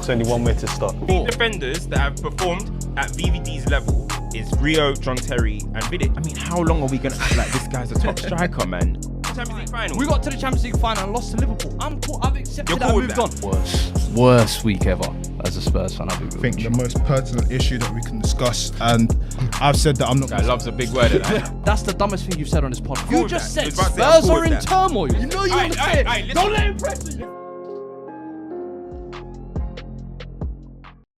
There's only one way to start. The defenders that have performed at VVD's level is Rio, John Terry, and Vidic. I mean, how long are we going to act like this guy's a top striker, man? Champions League final. We got to the Champions League final and lost to Liverpool. I'm cool. I've accepted that. I moved on. Worst week ever as a Spurs fan. I think the most pertinent issue that we can discuss, and I've said that I'm not. Guy loves a big word. That's the dumbest thing you've said on this pod. Cool You just that. said Spurs are in turmoil. You know you want to say it. Don't let him press you.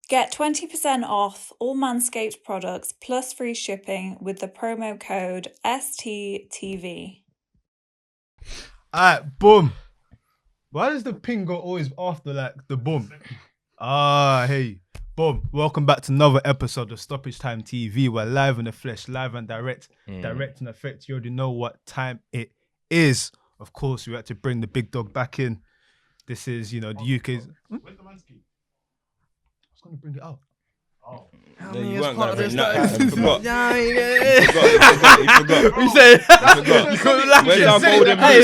Get 20% off all Manscaped products plus free shipping with the promo code STTV. Alright, boom. Why does the ping go always after like the boom? Hey, boom. Welcome back to another episode of Stoppage Time TV. We're live in the flesh, live and direct, direct in effect. You already know what time it is. Of course, we had to bring the big dog back in. This is, the UK's. Where's the Manscaped? I was going to bring it out. Oh. No, you weren't going to bring that. You forgot. You forgot. We said Where's our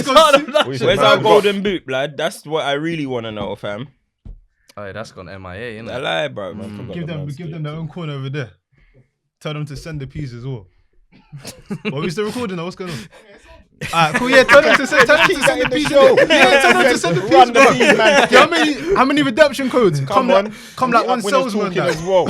golden boot? Where's our golden boot, blood? That's what I really want to know, fam. Oh, that's gone MIA, innit? I lie, bro. Give them their own corner over there. Tell them to send the peas as well. Are we still recording now? What's going on? Alright, cool. Yeah, tell them to send the peas. Yeah, tell them to send the peas, bro. Yeah, how many redemption codes? Come like one salesman as well.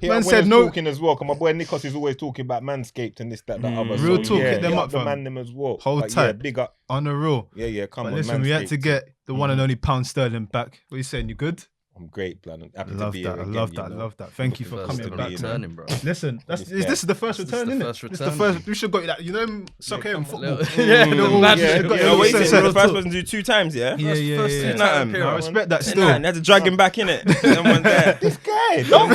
Man said no. Talking as well. Cause my boy Nikos is always talking about Manscaped and this, that, that other. Real talk, hit them up, the fam. man them as well. Hold tight. Yeah, big up. On the real. Yeah, come on. Listen, we had to get the one and only pound sterling back. What are you saying? You good? I'm great, plan. I'm happy I love to be that. here I again, love that. I love that. Thank you for coming back. Returning, bro. Listen, this is the first return, isn't it? This is the first. We should got that. Soccer and football. Wait, the first person do 2 times, yeah? Yeah. I respect that still. They had to drag him back in it. Someone there. This guy. Hold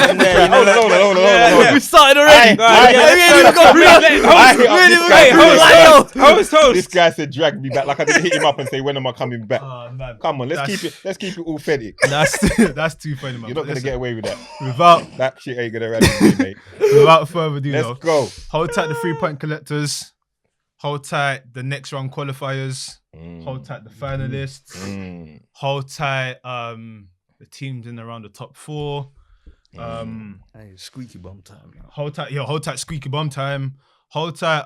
We started already. Host. This guy said drag me back. Like I didn't hit him up and say when am I coming back? Come on, let's keep it authentic. That's too funny, man. You're not gonna get away with that. Without That shit ain't gonna run with me, mate. without further ado, Let's go. Hold tight the 3-point collectors. Hold tight the next round qualifiers. Hold tight the finalists. Hold tight the teams in around the top 4. Hey, squeaky bum time now. Hold tight squeaky bum time. Hold tight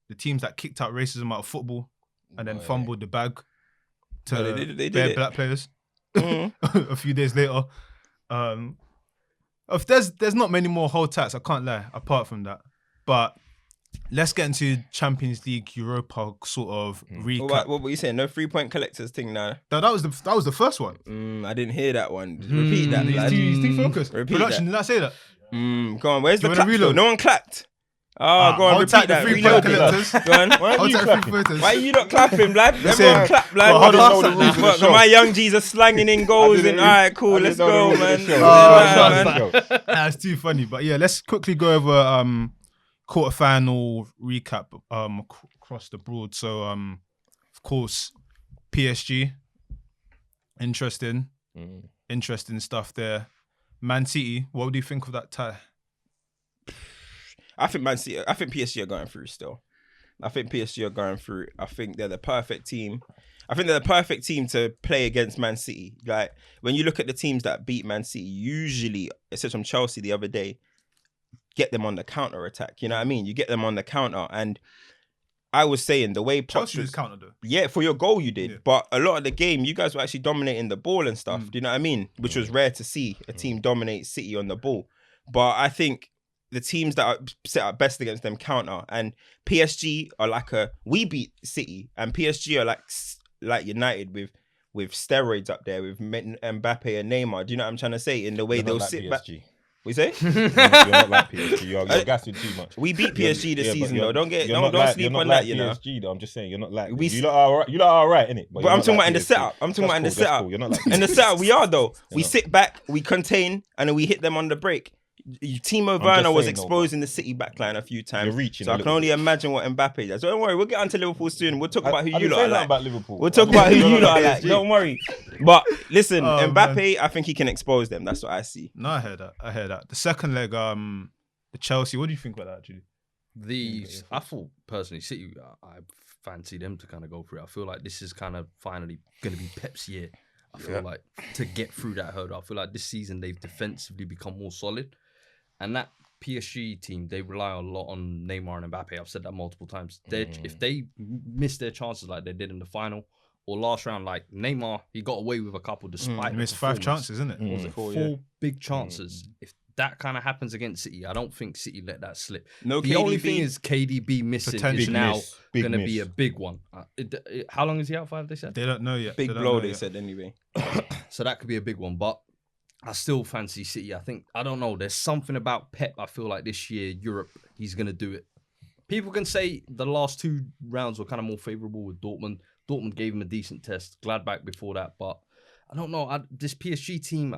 the teams that kicked out racism out of football and then fumbled the bag to they did bare it. black players. A few days later. If there's not many more hold tights, I can't lie, apart from that. But let's get into Champions League Europa sort of recap. What were you saying? No 3-point collectors thing now. That was the first one. I didn't hear that one. Repeat that. He's too focused. Repeat Production, that. did I say that? Go on. Where's the clap? reload? No one clapped. Go on. Hold Repeat tight the that. 3-point Reload it. collectors. Go on. Hold tight the 3-pointers. Why are you not clapping, lad? Listen, Everyone clap, lad. well, hold on. My young G's are slanging in goals. And all right, cool. Let's go, man. That's too funny. But yeah, let's quickly go over quarterfinal recap across the board. So of course, PSG. Interesting stuff there. Man City, what do you think of that tie? I think PSG are going through still. I think PSG are going through. I think they're the perfect team. I think they're the perfect team to play against Man City. Like, when you look at the teams that beat Man City, usually, except from Chelsea the other day, get them on the counter attack. You know what I mean? You get them on the counter. And I was saying the way Chelsea was counter though. Yeah, for your goal you did. Yeah. But a lot of the game, you guys were actually dominating the ball and stuff. Do you know what I mean? Which was rare to see a team dominate City on the ball. But I think the teams that are set up best against them counter. And PSG are we beat City, and PSG are like United with steroids up there with Mbappe and Neymar. Do you know what I'm trying to say? In the way they'll sit back. What you say? You're not like PSG. You're gassing too much. We beat PSG this season though. Don't sleep on like that, you know. PSG though. I'm just saying you're not like you lot are alright, innit? But I'm talking about in the setup. You're not like in the setup we are though. We sit back, we contain, and then we hit them on the break. Timo Werner was exposing the City backline a few times. You're reaching so I can only imagine what Mbappe does. So don't worry, we'll get onto Liverpool soon. We'll talk about who you lot are like. About Liverpool. We'll talk about who you lot are like. Don't worry. But listen, Mbappe, man. I think he can expose them. That's what I see. No, I heard that. The second leg, the Chelsea. What do you think about that, actually? I thought personally, City, I fancy them to kind of go through it. I feel like this is kind of finally going to be Pep's year. I feel like to get through that hurdle. I feel like this season they've defensively become more solid, and that PSG team, they rely a lot on Neymar and Mbappe. I've said that multiple times. If they miss their chances like they did in the final or last round, like Neymar, he got away with a couple despite He missed 5 chances, isn't it? What was it? 4 big chances. If that kind of happens against City, I don't think City let that slip. No, the KDB. only thing is KDB missing is now going to be miss. a big one. How long is he out for? They said They don't know yet. Big They don't blow, know they yet. said anyway. so that could be a big one, but I still fancy City. I don't know. There's something about Pep. I feel like this year, Europe, he's going to do it. People can say the last 2 rounds were kind of more favourable with Dortmund. Dortmund gave him a decent test. Gladbach before that, but I don't know. This PSG team,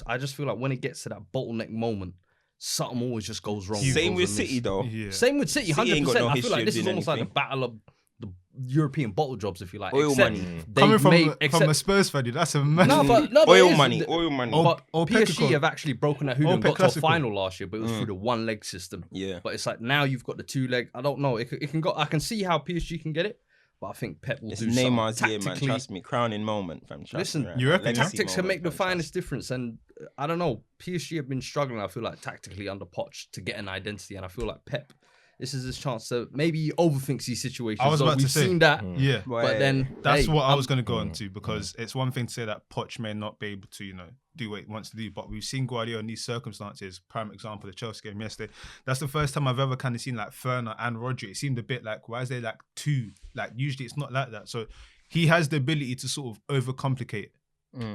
I just feel like when it gets to that bottleneck moment, something always just goes wrong. Same with goes City amiss. though. Yeah. Same with City, City ain't got 100%. no I feel history like of this is doing almost like the anything. battle of the European bottle jobs, if you like. Oil Except money. they've Coming from, made- from a Spurs fan, that's a massive... no, but Oil it is. money, oil money. But Or PSG Pepsico. have actually broken that hoodoo and Or got to a Classico. final last year, but it was through the 1-leg system. Yeah. But it's like now you've got the 2-leg. I don't know. It can go. I can see how PSG can get it, but I think Pep will It's do Neymar's something year, man. tactically. Trust me. Crowning moment, fam. Trust Listen, me, right? you reckon, Legacy Tactics can moment, make the fam. finest difference, and I don't know. PSG have been struggling. I feel like tactically under Poch to get an identity, and I feel like Pep. This is his chance to maybe he overthinks these situations. I was about to We've say, seen that, Yeah. but then That's hey, what I was going to go on to, because it's one thing to say that Poch may not be able to, do what he wants to do, but we've seen Guardiola in these circumstances. Prime example, the Chelsea game yesterday. That's the first time I've ever kind of seen like Ferner and Rodri. It seemed a bit like, why is there like 2? Like usually it's not like that. So he has the ability to sort of overcomplicate.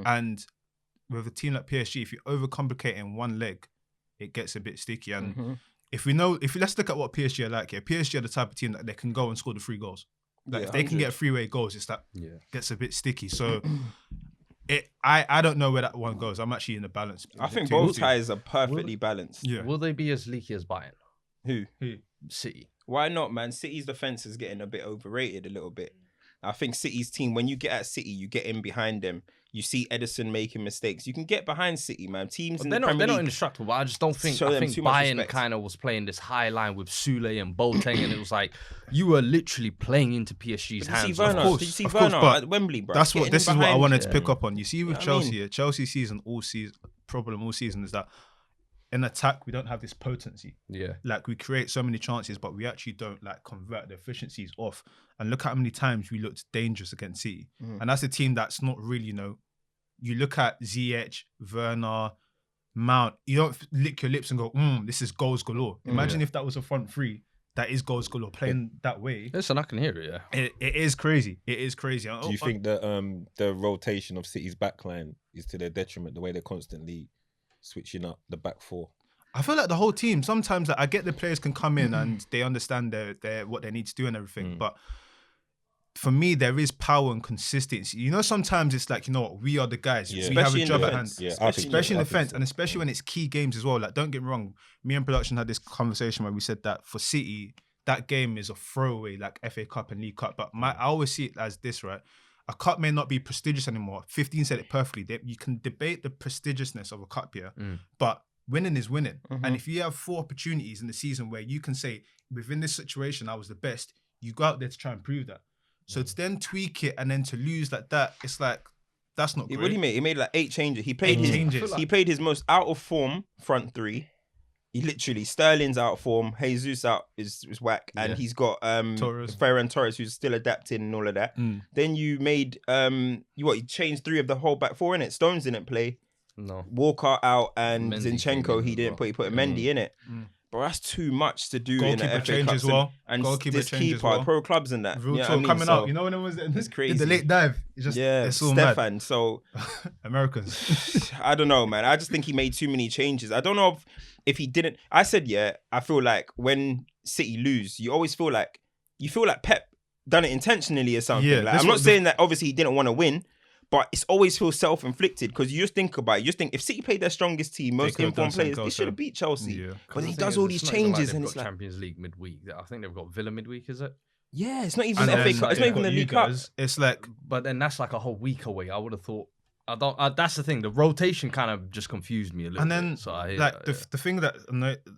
And with a team like PSG, if you overcomplicate in one leg, it gets a bit sticky. And if let's look at what PSG are like here. PSG are the type of team that they can go and score the 3 goals. Like Yeah, if they can 100. get 3-way goals, it's that gets a bit sticky. So I don't know where that one goes. I'm actually in the balance. I think between both the two. ties are perfectly balanced. Yeah. will they be as leaky as Bayern? Who? City. Why not, man? City's defense is getting a bit overrated a little bit. I think City's team, when you get at City, you get in behind them. You see Edison making mistakes. You can get behind City, man. Teams in They're the not Premier League. indestructible, but I just don't think. Show I them think too much Bayern respect. kind of was playing this high line with Sule and Boateng, and it was like you were literally playing into PSG's Did you see hands. Werner? course, Did you see of course, Werner but at Wembley, bro? This is what I wanted to pick up on. You see with You know what I Chelsea, Chelsea season all season is that in attack we don't have this potency. Yeah, Like we create so many chances, but we actually don't like convert the efficiencies off. And look how many times we looked dangerous against City. And that's a team that's not really, you look at Ziyech, Werner, Mount, you don't lick your lips and go, this is goals galore. Imagine if that was a front 3 that is goals galore playing that way. listen, I can hear it. Yeah, It is crazy. It is crazy. Do you think that the rotation of City's backline is to their detriment, the way they're constantly switching up the back 4? I feel like the whole team, sometimes I get the players can come in and they understand their what they need to do and everything. But for me, there is power and consistency. Sometimes it's like, we are the guys. Yeah. We have Especially a in job at defense. hand. Yeah, I think Especially in so. I defense, think so. and especially when it's key games as well. Like, don't get me wrong. Me and production had this conversation where we said that for City, that game is a throwaway, like FA Cup and League Cup. But I always see it as this, right? A cup may not be prestigious anymore. 15 said it perfectly. You can debate the prestigiousness of a cup here, but winning is winning. And if you have 4 opportunities in the season where you can say, within this situation, I was the best, you go out there to try and prove that. So to then tweak it and then to lose like that, it's like, that's not great. What did he make? He made like 8 changes. He played 8 his changes. He played his most out of form front 3. He literally Sterling's out of form, Jesus out is whack, and he's got Torres. Ferran Torres who's still adapting and all of that. Then you made you changed 3 of the whole back 4 in it. Stones didn't play. no. Walker out and Mendy came Zinchenko in he as didn't well. he put Mendy in it. Bro, that's too much to do in Goalkeeper a FA change Cup as well. and Goalkeeper this change as keeper, well. pro clubs and that. Real You know talk, what I mean? coming So, out. You know when it was it's crazy. did the late dive? It's just it's all mad. Stefan. So Americans. I don't know, man. I just think he made too many changes. I don't know if he didn't. I said, I feel like when City lose, you always feel like Pep done it intentionally or something. Yeah, Like, this I'm not was saying that obviously he didn't want to win, but it's always feels self-inflicted because you just think about it. You just think if City played their strongest team, most could have done informed players, something they else, should have beat Chelsea. Yeah. But he The thing does is, all it's these not even like changes they've and got it's like, Champions League midweek. I think they've got Villa midweek, is it? yeah, it's not even And the FA then Cup. It's not even the you League Cup. guys, it's like But then that's like a whole week away. I would have thought. I don't. That's the thing. The rotation kind of just confused me a little and then bit. So I like the thing that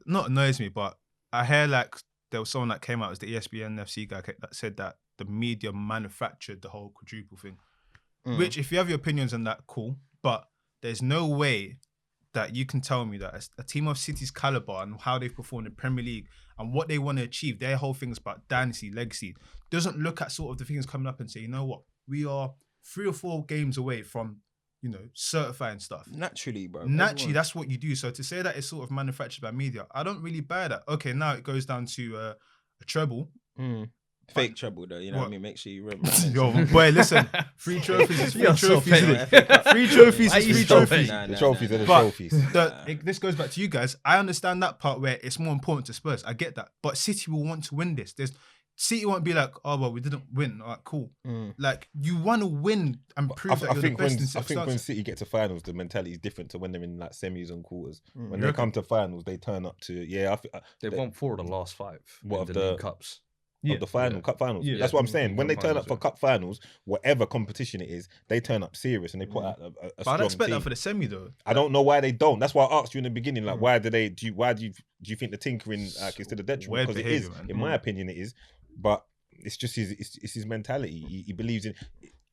not annoys me, but I hear like there was someone that came out as the ESPN FC guy that said that the media manufactured the whole quadruple thing. Which, if you have your opinions on that, cool. But there's no way that you can tell me that a team of City's caliber and how they've performed in the Premier League and what they want to achieve, their whole thing is about dynasty, legacy, doesn't look at sort of the things coming up and say, you know what, we are 3 or 4 games away from, certifying stuff. Naturally, bro. Naturally, that's what you do. So to say that it's sort of manufactured by media, I don't really buy that. Okay, now it goes down to a treble. Fake treble, though. You know what I mean? Make sure you remember. Yo, boy, listen. 3 trophies is 3 trophies. 3 trophies is 3 trophies. The trophies are the But trophies. this goes back to you guys. I understand that part where it's more important to Spurs. I get that. But City will want to win this. City won't be like, oh, well, we didn't win. All right, cool. Like, you want to win and prove that you're the best in I think when City get to finals, the mentality is different to when they're in like semis and quarters. When they come to finals, they turn up to, They've won 4 of the last 5 What in of the the League Cups. of the final cup finals. Yeah. That's what I'm saying. When they turn up Finals, for cup finals, whatever competition it is, they turn up serious and they put out a But strong I don't expect team. that for the semi, though. I don't know why they don't. That's why I asked you in the beginning, like, why do you think the tinkering is to the detriment? Weird Because it behaviour, is, man. in my opinion, it is. But it's just his mentality. He believes in.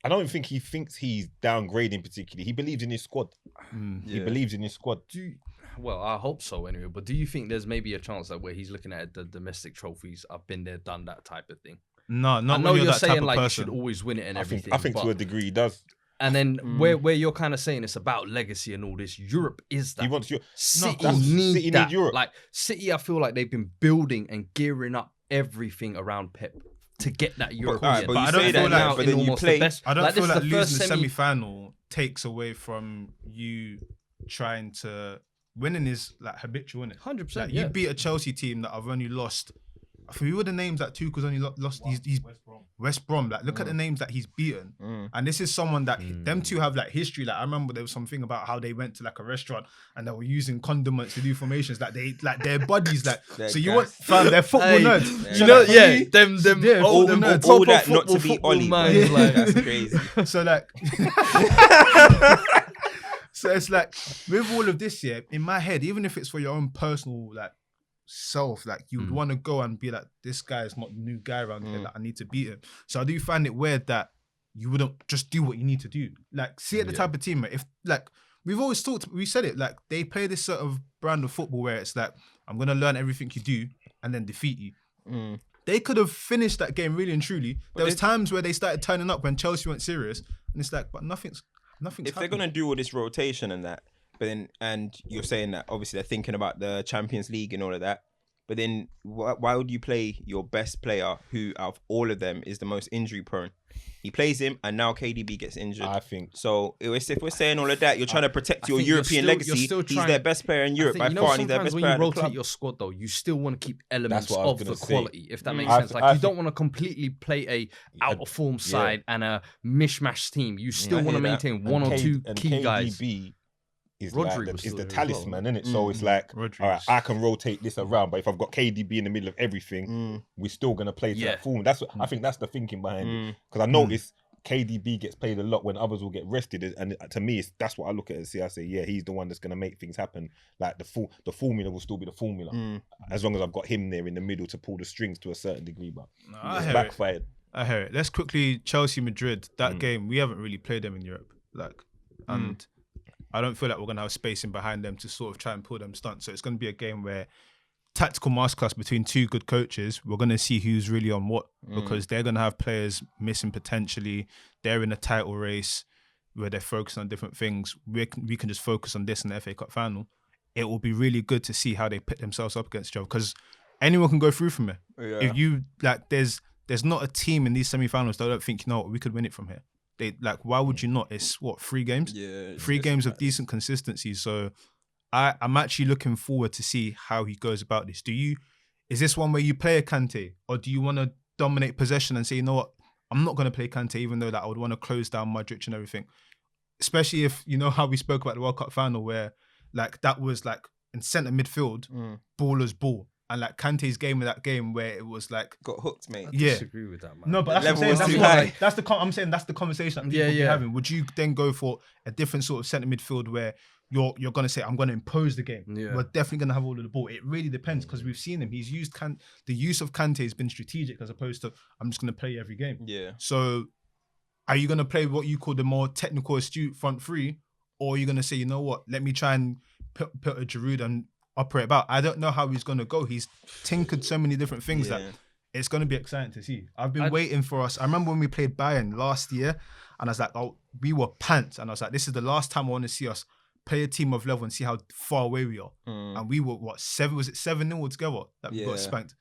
I don't think he thinks he's downgrading particularly. He believes in his squad. He believes in his squad. Well, I hope so anyway. But do you think there's maybe a chance that where he's looking at the domestic trophies, I've been there, done that type of thing? No, not I know when you're that type saying of like you person. should always win it and everything. I think but, to a degree he does. And then where you're kind of saying it's about legacy and all this, Europe is that. He wants you. City City need need that. Europe. Like City, I feel like they've been building and gearing up everything around Pep to get that European. alright, but you I don't say feel that, like- but then you play. I don't feel this is like the losing first the semi- semi-final takes away from you trying to... Winning is like habitual, isn't it? 100%, Like, yeah. you beat a Chelsea team that I've only lost... Who were the names that Tuchel's only lost? He's West Brom. Like, look at the names that he's beaten. And this is someone that them two have like history. Like, I remember there was something about how they went to like a restaurant and they were using condiments to do formations. Like their buddies. Like, so you want they're football nerds. You So, know, like, for yeah, me- them yeah, old, them them nerds. all proper that not to football be Ollie, bro. minds, Yeah. like, That's crazy. So like, so it's like with all of this, yeah, in my head, even if it's for your own personal like self, like you would want to go and be like, this guy is not the new guy around here. Like, I need to beat him. So I do find it weird that you wouldn't just do what you need to do. Like, see at the type of team, mate, if like we've always talked, we said it, like they play this sort of brand of football where it's like, I'm gonna learn everything you do and then defeat you. They could have finished that game really and truly. There was times where they started turning up when Chelsea went serious, and it's like, but nothing's If they're happening. gonna do all this rotation and that, but then and you're saying that obviously they're thinking about the Champions League and all of that, but then why would you play your best player who out of all of them is the most injury prone? He plays him, and now KDB gets injured. I think So if we're saying all of that, you're trying to protect your think you're European still- legacy. you're still He's trying- their best player in Europe I by think, far, and he's their sometimes best when player you in the rotate club. your squad, though, you still want to keep elements what I was of the gonna say. quality, if that makes I sense. th- Like, I you don't think- want to completely play a out of form side and a mishmash team. You still want to hear that. maintain one or two key guys. KDB is Rodri like was is still the there as well. talisman, isn't it? So it's like, Rodri all right, is- I can rotate this around, but if I've got KDB in the middle of everything, we're still gonna play to Yeah. that form. That's what I think. That's the thinking behind it. Because I notice KDB gets played a lot when others will get rested, and to me, that's what I look at and see. I say, yeah, he's the one that's gonna make things happen. Like the formula will still be the formula, as long as I've got him there in the middle to pull the strings to a certain degree. But I it's hear it. backfired. I hear it. Let's quickly Chelsea Madrid. That game, we haven't really played them in Europe. Like, and I don't feel like we're gonna have space in behind them to sort of try and pull them stunts. So it's gonna be a game where tactical masterclass between two good coaches. We're gonna see who's really on what, because they're gonna have players missing potentially. They're in a title race where they're focused on different things. We can just focus on this in the FA Cup final. It will be really good to see how they pit themselves up against each other, because anyone can go through from it. If you like, there's not a team in these semi-finals that don't think, you know what, we could win it from here. They like, why would you not? It's what, 3 games? Yeah, 3 games of decent consistency. So I'm actually looking forward to see how he goes about this. Is this one where you play a Kante, or do you want to dominate possession and say, you know what, I'm not going to play Kante, even though that I would want to close down Modric and everything. Especially if, you know how we spoke about the World Cup final where like that was like in centre midfield, baller's ball. And like Kante's game in that game where it was like, Got hooked, mate. yeah. Disagree with that, man. No, but that's what level I'm saying. was That's too what, high. like, that's the I'm saying that's the conversation that people be having. Would you then go for a different sort of centre midfield where you're gonna say, I'm gonna impose the game? Yeah. We're definitely gonna have all of the ball. It really depends, because we've seen him. He's used the use of Kante has been strategic as opposed to I'm just gonna play every game. Yeah. So Are you going to play what you call the more technical, astute front three? Or are you going to say, you know what, let me try and put a Giroud and operate about? I don't know how he's going to go. He's tinkered so many different things that it's going to be exciting to see. I've been waiting for us. I remember when we played Bayern last year and I was like, oh, we were pants. And I was like, this is the last time I want to see us play a team of level and see how far away we are. And we were, 7-0 altogether that we got spanked.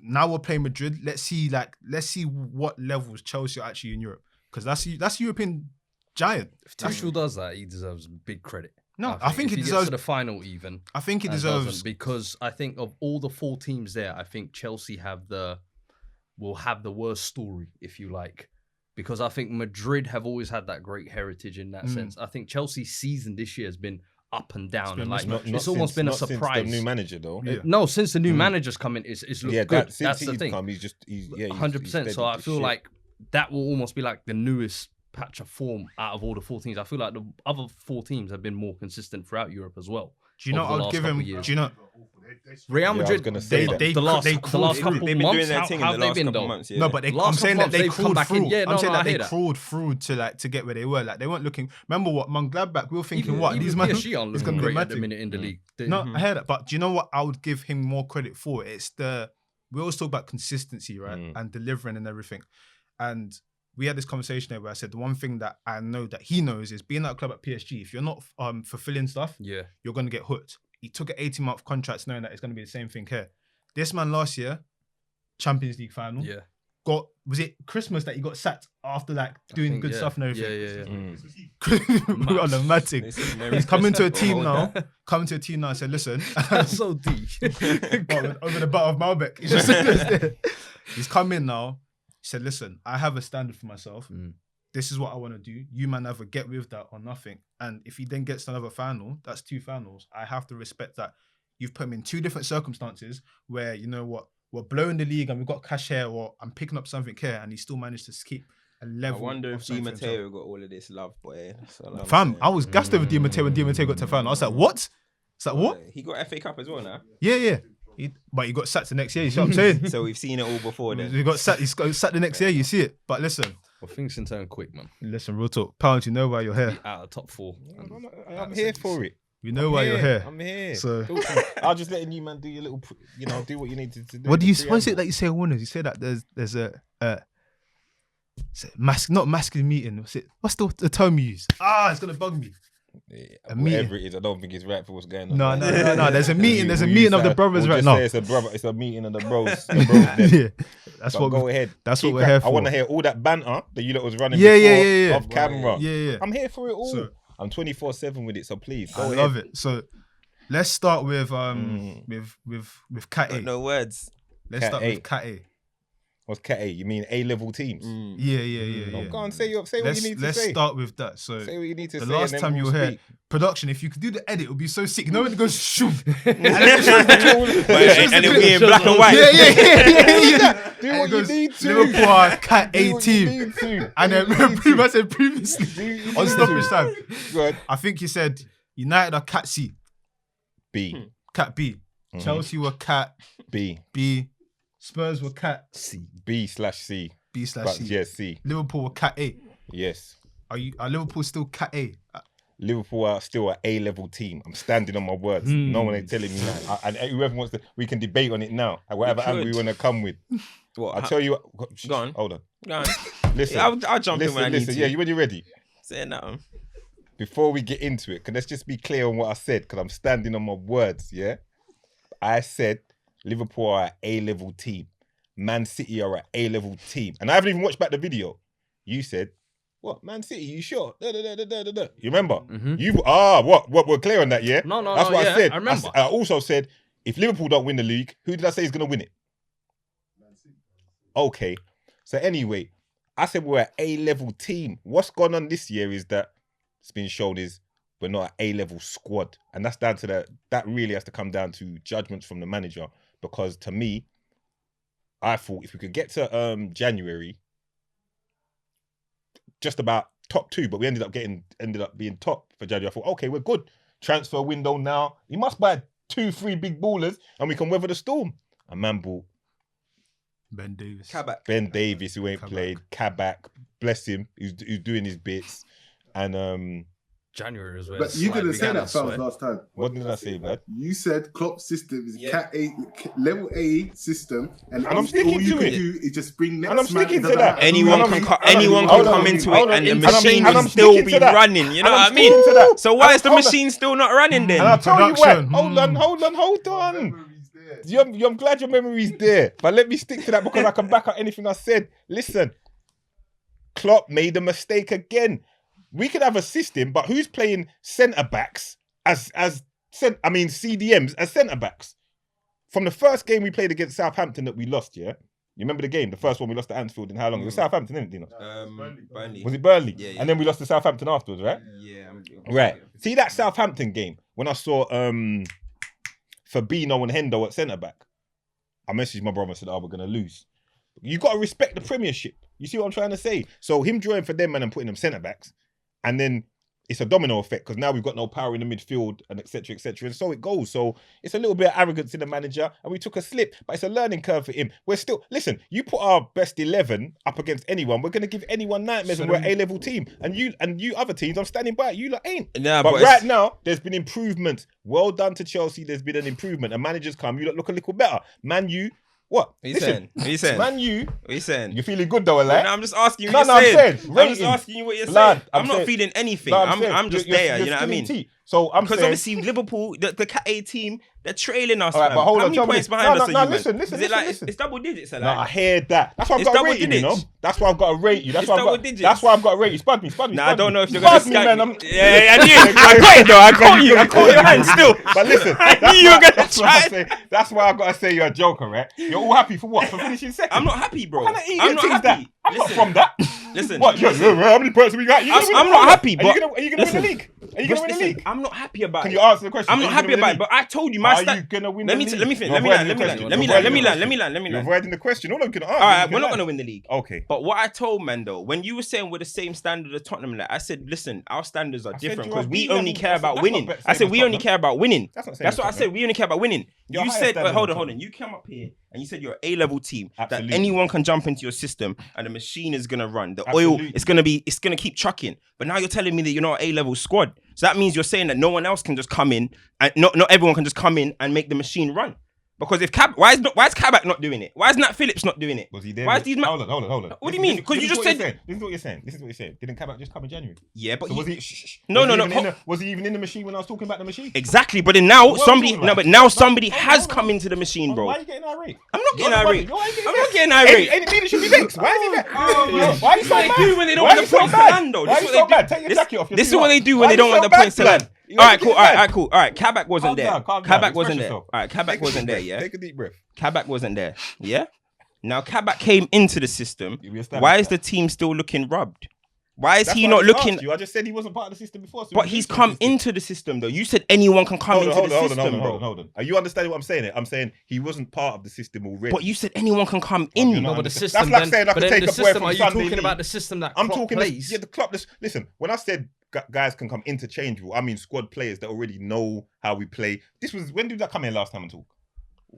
Now we're playing Madrid. Let's see what levels Chelsea are actually in Europe. Because that's European giant. If Tuchel does that, he deserves big credit. No, I think he deserves to the final even. I think he deserves because I think of all the 4 teams there, I think Chelsea will have the worst story, if you like, because I think Madrid have always had that great heritage in that sense. I think Chelsea's season this year has been up and down, and like it's almost been a surprise. Since the new manager though. No, since the new manager's come in, it's looked good. That's the thing. 100%. So I feel like that will almost be like the newest patch of form out of all the 4 teams. I feel like the other 4 teams have been more consistent throughout Europe as well. Do you know I would give him? Do you know Real Madrid? The last couple they've been months, doing their thing in the last couple months. No, but I'm saying that they crawled through. I'm saying that they crawled through to get where they were. Like they weren't looking. Remember what Mönchengladbach? We were thinking, what these man PSG aren't looking great at the minute in the league. No, I heard that. But do you know what I would give him more credit for? It's we always talk about consistency, right, and delivering and everything, and we had this conversation there where I said the one thing that I know that he knows is being at a club at PSG, if you're not fulfilling stuff, you're going to get hooked. He took an 18-month contract knowing that it's going to be the same thing here. This man last year, Champions League final, was it Christmas that he got sacked after like doing good stuff and everything? Yeah. On the mad thing. He's coming to a team now. I said, listen. That's so deep. Over the butt of Malbec. He's come in now. He said, listen, I have a standard for myself. This is what I want to do. You man either get with that or nothing. And if he then gets another final, that's 2 finals. I have to respect that. You've put him in 2 different circumstances where, you know what, we're blowing the league and we've got cash here or I'm picking up something here and he still managed to keep a level. I wonder if Di Matteo got all of this love, boy. Fam, I was gassed over Di Matteo when Di Matteo got to final. I was like, what? It's like, what? He got FA Cup as well now. Yeah. But he got sacked the next year, you see what I'm saying? So we've seen it all before then. He's got sacked the next year, you see it. But listen. Well, things can turn quick, man. Listen, real talk. Pound, you know why you're here. Out of top 4. I'm here for it. You know why you're here. I'm here. So I'll just letting you, man, do your little, do what you need to do. What is it that you say winners? You say that there's a not masculine meeting. What's the term you use? It's gonna bug me. Yeah, whatever it is, I don't think it's right for what's going on. No. There's a meeting. There's a meeting of the brothers right now. It's a meeting of the bros. That's what. Go ahead. That's what we're here for. I want to hear all that banter that you lot was running off camera. Yeah. I'm here for it all. So, I'm 24/7 with it, so please go ahead. I love it. So let's start with Cat A. No words. Let's start with Cat A. What's Cat A? You mean A-level teams? Yeah. Go on, say what you need to say. Let's start with that. So say what you need to say. The last time you were here, production, if you could do the edit, it would be so sick. You know when it goes shoot. And it'll be in black and white. Yeah. Do what you need to. Liverpool are Cat A team. And then remember I said previously on Stoppage Time. Good. I think you said United are Cat C. B. Cat B. Chelsea were Cat B. Spurs were Cat C. B/C. B/C. Yeah, C. Liverpool were Cat A. Yes. Are Liverpool still Cat A? Liverpool are still an A-level team. I'm standing on my words. No one ain't telling me that. And whoever wants to, we can debate on it now. At whatever angle we want to come with. What? I'll tell you what. Go on. Hold on. Go on. Listen. Yeah, I'll jump in when I need to. Yeah, when you're ready. Say that. Before we get into it, can let's just be clear on what I said, because I'm standing on my words, yeah? I said Liverpool are an A-level team. Man City are an A-level team. And I haven't even watched back the video. You said, what? Man City, you sure? You remember? What? We're clear on that, yeah? No. That's what I said. I remember. I also said, if Liverpool don't win the league, who did I say is going to win it? Okay. So anyway, I said we're an A-level team. What's gone on this year is that it's been shown is we're not an A-level squad. And that's down to that really has to come down to judgments from the manager. Because to me, I thought if we could get to January, just about top 2, but we ended up being top for January. I thought, okay, we're good. Transfer window now. You must buy 2-3 big ballers and we can weather the storm. And man bought Ben Davis. Ben Davis, who ain't Kabak. played. Kabak, bless him, who's doing his bits. And January as well. But you didn't say that, fellas, last time. what did I say, man? You said Klopp's system is level A system, and I'm all sticking you to can it. do is just bring next And I'm man. sticking It to doesn't that. matter. Anyone Hold can on, anyone hold can on, come into hold it, on. and the And I'm machine sticking will still to be that. running. You know And what I'm I mean? sticking to that. So why And is the hold on. machine still not running then? And I'll tell you what. Production. Hold on. I'm glad your memory's there, but let me stick to that because I can back up anything I said. Listen, Klopp made a mistake again. We could have a system, but who's playing centre backs as CDMs as centre backs? From the first game we played against Southampton that we lost, yeah. You remember the game, the first one we lost at Anfield in how long? It was Southampton, didn't it? Burnley. Was it Burnley? Yeah. And then we lost to Southampton afterwards, right? Yeah. Right. See that Southampton game when I saw Fabinho and Hendo at centre back. I messaged my brother and said, "Oh, we're gonna lose." You got to respect the Premiership. You see what I'm trying to say? So him drawing for them man and putting them centre backs, and then it's a domino effect because now we've got no power in the midfield and etc. and so it goes. So it's a little bit of arrogance in the manager, and we took a slip, but it's a learning curve for him. We're still listen. You put our best 11 up against anyone, we're gonna give anyone nightmares, and we're an A-level team. And you other teams, I'm standing by. You lot ain't. Nah, but but right now, there's been improvement. Well done to Chelsea. There's been an improvement. And managers come. You lot look a little better. Man, you. What? What are you saying? Man, you. What are you saying? You're feeling good though, like? No, I'm just asking you No, what no, I'm you're saying. saying, I'm just rating. asking you what you're Blood, saying. I'm I'm not saying- feeling anything. No, I'm just you're there. You know what I skinny mean? tea. So I'm Because saying, obviously Liverpool, the Cat A team, they're trailing us. All right, fam. but hold How on, many tell me points this. behind No, us no, are you, listen, man? listen, Is it like listen. it's double digits? no, I hear that. That's why I've It's got to double rate you, you know? digits. That's why I've got to rate you. That's It's why I've double got. digits. That's why I've got to rate you. Spud me. Nah, I don't know if you're gonna Spud me, skank man. me. Yeah, I knew. I got it though. I caught your hand still. But listen, I knew you were gonna that's why I try. say. That's why I've got to say you're a joker, right? You're all happy for what? For finishing second. I'm not happy, bro. What kind of idiot I'm not thing's happy. that? I'm not Listen, from that. Listen. What? How many points have we got? I'm not happy, but Are you gonna win listen, the league? Are you gonna win the listen, league? I'm not happy about Can it. you answer the question? I'm Are not you happy gonna win about the it, but league? I told you my Are stat. you gonna win Let the me league? let me finish. You're Let me land. avoiding Let the me question. land. You're avoiding the question. All I'm gonna answer. All right, we're not gonna win the league. Okay. But what I told man though, when you were saying we're the same standard as Tottenham, like, I said, listen, our standards are said different you're a because we B-level. only care That's about not winning. same I said as we only Tottenham. care about winning. That's not same That's as what I Tottenham. said. We only care about winning. You're You higher said, standard hold than on. Tottenham. You came up here and you said you're an A-level team Absolutely. that anyone can jump into your system and the machine is gonna run. The Absolutely. oil it's gonna keep trucking. But now you're telling me that you're not an A-level squad. So that means you're saying that no one else can just come in and not everyone can just come in and make the machine run. Because if why is Kabak not doing it? Why is Nat Phillips not doing it? Was he there? Why is these Hold on. What do you mean? Because you just said This is what you're saying. Didn't Kabak just come in January? yeah, but So was you- he? No. Was he even in the machine when I was talking about the machine? Exactly, but then now What are we somebody talking about? somebody Hold on, has hold on. come into the machine, bro. Why are you getting irate? I'm not getting You're the irate. one- why are you I'm getting not getting vexed? irate. Any leader should be vexed. Why is he vexed? Why are you This so is what they bad? do when they don't Why want are the you so points to bad? land, though. Why This are is you what so they bad? do. Take your This- jacket off. You're This is too what hot. they do Why when they are don't you want so the points to bad, land. blood? All right, cool. You're All too right, cool. All right, Kabak wasn't there. Calm down. Kabak wasn't Express there. yourself. All right, Kabak Take a wasn't deep there. breath. Yeah, Take a deep breath. Kabak wasn't there. Yeah. Now Kabak came into the system. We established Why is that. the team still looking rubbed? Why is That's he why I not just looking? asked you. I just said he wasn't part of the system before. So But he's come into the system though. You said anyone can come into the system, bro. Hold on. Are you understanding what I'm saying? I'm saying he wasn't part of the system already. But you said anyone can come you're in. not No, but the understand- system. That's like then, saying I but could then take the a boy system. from Are you Sunday talking League. about the system that I'm Klopp talking plays? the club. Listen, when I said guys can come interchangeable, I mean squad players that already know how we play. When did that come in last time and talk?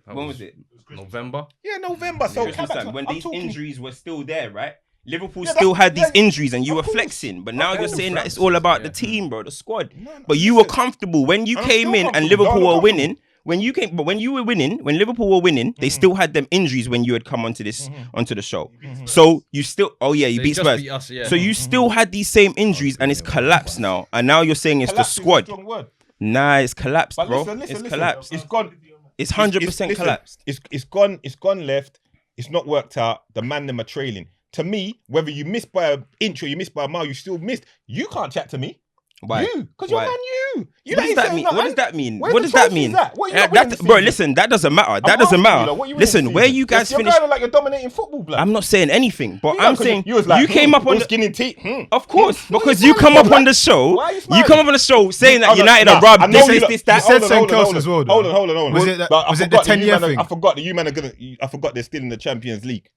When was it? November. Yeah, November. So Christmas Kabak's time, when I'm these talking- injuries were still there, right? Liverpool Yeah, still had these yeah, injuries and you of were course. flexing. But now Of you're course. saying that it's all about the team, bro, the squad. No, But you were listen. comfortable when you I'm came still in and comfortable. Liverpool No, I'm were winning. When you were winning, when Liverpool were winning, they still had them injuries when you had come onto the show. So you still, you They beat just Spurs. beat us, yeah. So you still had these same injuries and it's collapsed now. And now you're saying it's Collapse the is a squad. strong word. Nah, it's collapsed, But bro. listen, It's listen. collapsed. It's gone. It's 100% listen, collapsed. It's gone left. It's not worked out. The man them are trailing. To me, whether you missed by an inch or you missed by a mile, you still missed. You can't chat to me. Why? You, because you're Why? man. You. What does ain't that saying mean? nothing. What does that mean? Where's What the does that trophies mean? at? What are you not winning this Bro, season? listen, that doesn't matter. That I'm doesn't asking matter. you, like, what you winning Listen, this where season? you guys You're finished. going like you're dominating football, blood. I'm not saying anything, but Yeah, I'm 'cause saying you was like, you came up on the, skinny teeth. of course, What are because you you come smiling up for, on the like? show. Why are you You smiling? come up on the show saying that Hold on, United nah, are robbed. I know This you is lot- this that. You said something else as well, though. Hold on. Was it But I the forgot 10-year you man thing? I forgot that you man are gonna. I forgot they're still in the Champions League.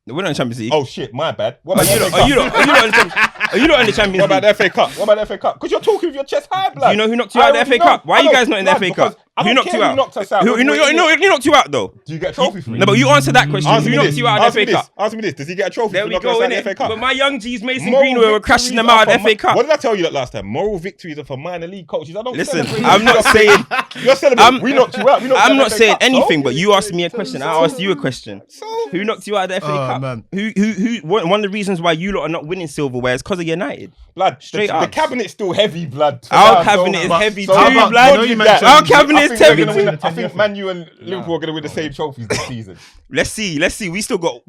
We're not in Champions League. Oh shit, my bad. What Are about you the not? FA Are you Cup? not? Are you not in the Champions? Are you not in the Champions What about League? the FA Cup? What about the FA Cup? Because you're talking with your chest high, blood. Do you know who knocked you out of the FA Cup? Why are you guys not in the FA Cup? Who knocked you out? Who knocked us out? Who knocked you out though? Do you get a trophy for me? No, but you answer that question. Who knocked you out of the FA Cup? Answer me this. Does he get a trophy There for we knocking go, us out of the FA innit? Cup? But my young G's, Mason Moral Greenwood, were crashing them out of the FA Cup. What did I tell you that last time? Moral victories are for minor league coaches. I don't Listen, celebrate. I'm not saying. You're celebrating. We knocked you out. I'm not saying anything, but you asked me a question. I asked you a question. Who knocked you out of the FA Cup? Man. Who? One of the reasons why you lot are not winning silverware is because of United. Blood, Straight the up. cabinet's still heavy, blood. Our cabinet is heavy too, how about- blood. you know you mentioned- Our cabinet is heavy I think too. I think Man U and Liverpool are going to win the same trophies this season. Let's see. We still got